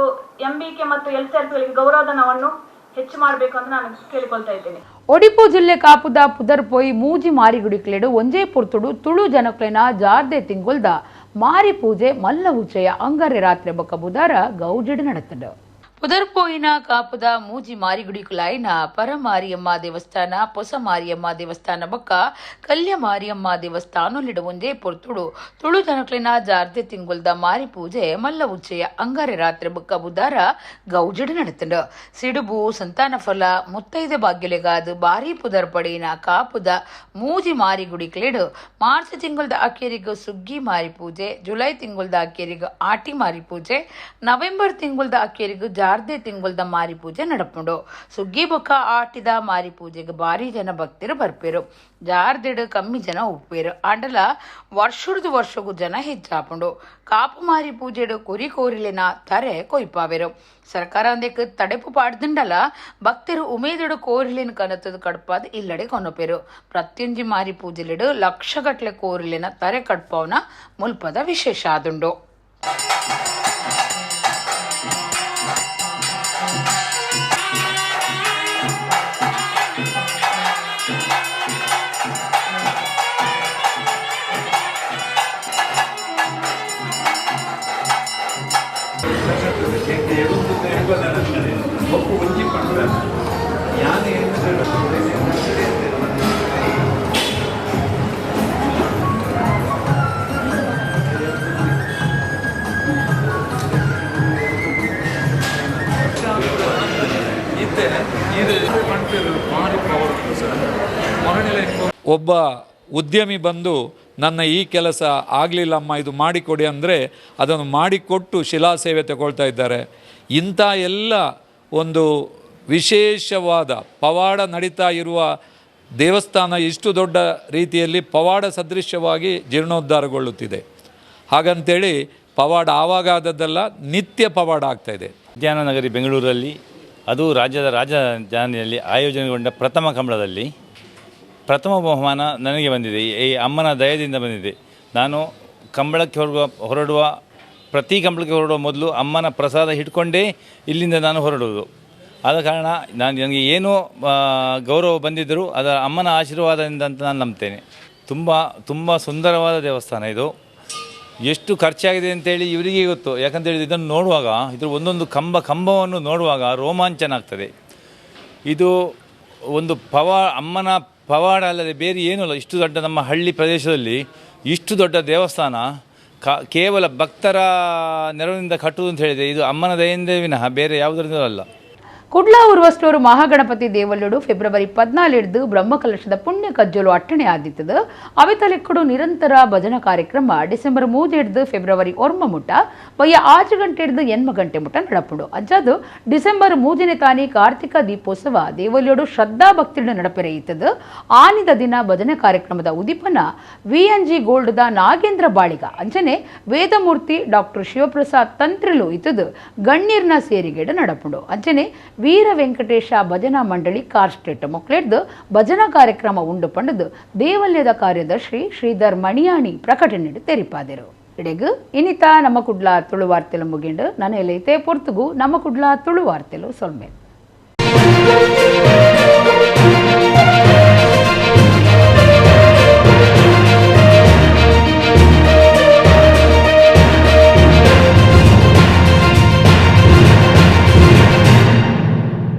MBK ಮತ್ತು LCRP ಗೌರವಧನವನ್ನು ಹೆಚ್ಚು ಮಾಡಬೇಕು ಅಂತ ನಾನು ಕೇಳಿಕೊಳ್ತಾ ಇದ್ದೇನೆ. ಒಡಿಪು ಜಿಲ್ಲೆ ಕಾಪುದ ಪುದರ್ಪೋಯಿ ಮೂಜಿ ಮಾರಿಗುಡಿಕ್ಲೆಡು ಒಂಜೇ ಪುರ್ತುಡು ತುಳು ಜನಕ್ಲೆನ ಜಾರ್ದೆ ತಿಂಗುಲ್ದ ಮಾರಿ ಪೂಜೆ ಮಲ್ಲ ಉಚ್ಚಯ ಅಂಗರೆ ರಾತ್ರಿ ಬೊಕ್ಕ ಬುಧಾರ ಗೌಜಿಡು ನಡೆತಡು. ಪುದರ್ಪೋಯಿನ ಕಾಪುದ ಮೂಜಿ ಮಾರಿಗುಡಿಕುಲಾಯಿನ ಪರಮಾರಿಯಮ್ಮ ದೇವಸ್ಥಾನ, ಪೊಸ ಮಾರಿಯಮ್ಮ ದೇವಸ್ಥಾನ ಬೊಕ್ಕ ಕಲ್ಯ ಮಾರಿಯಮ್ಮ ದೇವಸ್ಥಾನಲಿಡು ಒಂಜೇ ಪೊರ್ತುಡು ತುಳು ಜನಕ್ಲಿನ ಜಾರ್ದೆ ತಿಂಗುಲ್ದ ಮಾರಿ ಪೂಜೆ ಮಲ್ಲ ಉಚ್ಚೆಯ ಅಂಗಾರೆ ರಾತ್ರಿ ಬೊಕ್ಕ ಬುಧಾರ ಗೌಜಿಡು ನಡೆತಂಡು. ಸಿಡುಬು ಸಂತಾನ ಫಲ ಮುತ್ತೈದೆ ಭಾಗ್ಯಲೆಗಾದು ಬಾರಿ ಪುದರ್ಪಡಿನ ಕಾಪುದ ಮೂಜಿ ಮಾರಿಗುಡಿಕ್ಲೆಡು ಮಾರ್ಚ್ ತಿಂಗುಲ್ದ ಅಕ್ಕೇರಿಗೂ ಸುಗ್ಗಿ ಮಾರಿ ಪೂಜೆ, ಜುಲೈ ತಿಂಗುಲ್ದ ಅಕ್ಕೇರಿಗೂ ಆಟಿ ಮಾರಿ ಪೂಜೆ, ನವೆಂಬರ್ ತಿಂಗುಲ್ದ ಅಕ್ಕೇರಿಗೂ ಜಾರ್ದೆ ತಿಂಗುಲ್ದ ಮಾರಿ ಪೂಜೆ ನಡಪುಂಡು. ಸುಗ್ಗಿ ಬೊಕ್ಕ ಆಟಿದ ಮಾರಿ ಪೂಜೆಗೆ ಬಾರಿ ಜನ ಭಕ್ತರು ಬರ್ಪೇರು. ಜಾರ್ದೆಡು ಕಮ್ಮಿ ಜನ ಉಪ್ಪೇರು. ಆಂಡಲ ವರ್ಷಗೂ ಜನ ಹೆಚ್ಚಾಪುಂಡು. ಕಾಪು ಮಾರಿ ಪೂಜೆಡು ಕುರಿ ಕೋರಿಲಿನ ತರೆ ಕೊಯ್ಪಾವೆರು. ಸರ್ಕಾರ ಅಂದೇಕ್ ತಡೆಪು ಪಾಡ್ದಿಂಡಲ ಭಕ್ತರು ಉಮೇದುಡು ಕೋರಿಲಿನ ಕನತದ ಕಡ್ಪಾದ ಇಲ್ಲಡೆ ಕೊನಪೇರು. ಪ್ರತ್ಯಂಜಿ ಮಾರಿ ಪೂಜೆಲಿಡು ಲಕ್ಷಗಟ್ಲೆ ಕೋರಿಲಿನ ತರೆ ಕಡ್ಪವನ ಮುಲ್ಪದ ವಿಶೇಷ ಆದುಂಡು. ಒಬ್ಬ ಉದ್ಯಮಿ ಬಂದು ನನ್ನ ಈ ಕೆಲಸ ಆಗಲಿಲ್ಲಮ್ಮ ಇದು ಮಾಡಿಕೊಡಿ ಅಂದರೆ ಅದನ್ನು ಮಾಡಿಕೊಟ್ಟು ಶಿಲಾಸೇವೆ ತಗೊಳ್ತಾ ಇದ್ದಾರೆ. ಇಂಥ ಎಲ್ಲ ಒಂದು ವಿಶೇಷವಾದ ಪವಾಡ ನಡೀತಾ ಇರುವ ದೇವಸ್ಥಾನ ಇಷ್ಟು ದೊಡ್ಡ ರೀತಿಯಲ್ಲಿ ಪವಾಡ ಸದೃಶ್ಯವಾಗಿ ಜೀರ್ಣೋದ್ಧಾರಗೊಳ್ಳುತ್ತಿದೆ. ಹಾಗಂತೇಳಿ ಪವಾಡ ಆವಾಗ ಆದದ್ದಲ್ಲ, ನಿತ್ಯ ಪವಾಡ ಆಗ್ತಾಯಿದೆ. ಉದ್ಯಾನನಗರಿ ಬೆಂಗಳೂರಲ್ಲಿ, ಅದು ರಾಜ್ಯದ ರಾಜಧಾನಿಯಲ್ಲಿ ಆಯೋಜನೆಗೊಂಡ ಪ್ರಥಮ ಕಂಬಳದಲ್ಲಿ ಪ್ರಥಮ ಬಹುಮಾನ ನನಗೆ ಬಂದಿದೆ. ಈ ಅಮ್ಮನ ದಯದಿಂದ ಬಂದಿದೆ. ನಾನು ಕಂಬಳಕ್ಕೆ ಹೊರಡುವ ಪ್ರತಿ ಕಂಬಳಕ್ಕೆ ಹೊರಡುವ ಮೊದಲು ಅಮ್ಮನ ಪ್ರಸಾದ ಹಿಡ್ಕೊಂಡೇ ಇಲ್ಲಿಂದ ನಾನು ಹೊರಡುವುದು. ಆದ ಕಾರಣ ನನಗೆ ಏನೋ ಗೌರವ ಬಂದಿದ್ದರೂ ಅದರ ಅಮ್ಮನ ಆಶೀರ್ವಾದದಿಂದ ಅಂತ ನಾನು ನಂಬ್ತೇನೆ. ತುಂಬ ಸುಂದರವಾದ ದೇವಸ್ಥಾನ ಇದು. ಎಷ್ಟು ಖರ್ಚಾಗಿದೆ ಅಂತೇಳಿ ಇವರಿಗೆ ಗೊತ್ತು. ಯಾಕಂತೇಳಿದ್ರೆ ಇದನ್ನು ನೋಡುವಾಗ, ಇದ್ರ ಒಂದೊಂದು ಕಂಬವನ್ನು ನೋಡುವಾಗ ರೋಮಾಂಚನ ಆಗ್ತದೆ. ಇದು ಒಂದು ಅಮ್ಮನ ಪವಾಡ ಅಲ್ಲದೆ ಬೇರೆ ಏನೂ ಅಲ್ಲ. ಇಷ್ಟು ದೊಡ್ಡ ನಮ್ಮ ಹಳ್ಳಿ ಪ್ರದೇಶದಲ್ಲಿ ಇಷ್ಟು ದೊಡ್ಡ ದೇವಸ್ಥಾನ ಕೇವಲ ಭಕ್ತರ ನೆರವಿನಿಂದ ಕಟ್ಟುವುದು ಅಂತ ಹೇಳಿದರೆ ಇದು ಅಮ್ಮನ ದಯೆಯಿಂದ ವಿನಃ ಬೇರೆ ಯಾವುದರಿಂದ ಅಲ್ಲ. ಕುಡ್ಲಾ ಉರ್ವಸ್ಟೋರು ಮಹಾಗಣಪತಿ ದೇವಲ್ಲುಡು ಫೆಬ್ರವರಿ 14 ಬ್ರಹ್ಮಕಲಶದ ಪುಣ್ಯ ಕಜ್ಜಲು ಅಟ್ಟಣೆ ಆದಿತ್ತದು ಅವಿತಲೆಕ್ಕಡು ನಿರಂತರ ಭಜನಾ ಕಾರ್ಯಕ್ರಮ ಡಿಸೆಂಬರ್ 3 ಫೆಬ್ರವರಿ 1 ಮುಟ ವಯ್ಯ 6 ಗಂಟೆ 8 ಗಂಟೆ ಮುಟ ನಡಪುಡು ಅಜ್ಜದು ಡಿಸೆಂಬರ್ 3 ತಾನಿ ಕಾರ್ತಿಕ ದೀಪೋತ್ಸವ ದೇವಲ್ಲುಡು ಶ್ರದ್ಧಾ ಭಕ್ತಿಡು ನಡಪೆರೆಯಿತದು ಆನಿದ ದಿನ ಭಜನೆ ಕಾರ್ಯಕ್ರಮದ ಉದಿಪನ ವಿಎನ್ಜಿ ಗೋಲ್ಡ್ದ ನಾಗೇಂದ್ರ ಬಾಳಿಗ ಅಂಚನೆ ವೇದಮೂರ್ತಿ ಡಾಕ್ಟರ್ ಶಿವಪ್ರಸಾದ್ ತಂತ್ರಿಲು ಇತದು ಗಣ್ಯರ್ನ ಸೇರಿಗೆಡು ನಡಪುಡು ಅಂಚನೆ ವೀರ ವೆಂಕಟೇಶ ಭಜನಾ ಮಂಡಳಿ ಕಾರ್ಸ್ಟೇಟ್ ಮೊಕ್ಲೆಡ್ದು ಭಜನಾ ಕಾರ್ಯಕ್ರಮ ಉಂಡು ಪಂಡದು ದೇವಾಲಯದ ಕಾರ್ಯದರ್ಶಿ ಶ್ರೀಧರ್ ಮಣಿಯಾಣಿ ಪ್ರಕಟಣೆ ತೆರಿಪಾದರು ಇಡೆಗು ಇನಿತ ನಮ್ಮ ಕುಡ್ಲ ತುಳು ವಾರ್ತೆಲು ಮುಗಿಂಡು ನನ್ನ ಎಲ್ಲೈತೆ ಪೊರ್ತುಗು ನಮ್ಮ ಕುಡ್ಲ ತುಳು ವಾರ್ತೆಲು ಸೊಲ್ಮೇಲೆ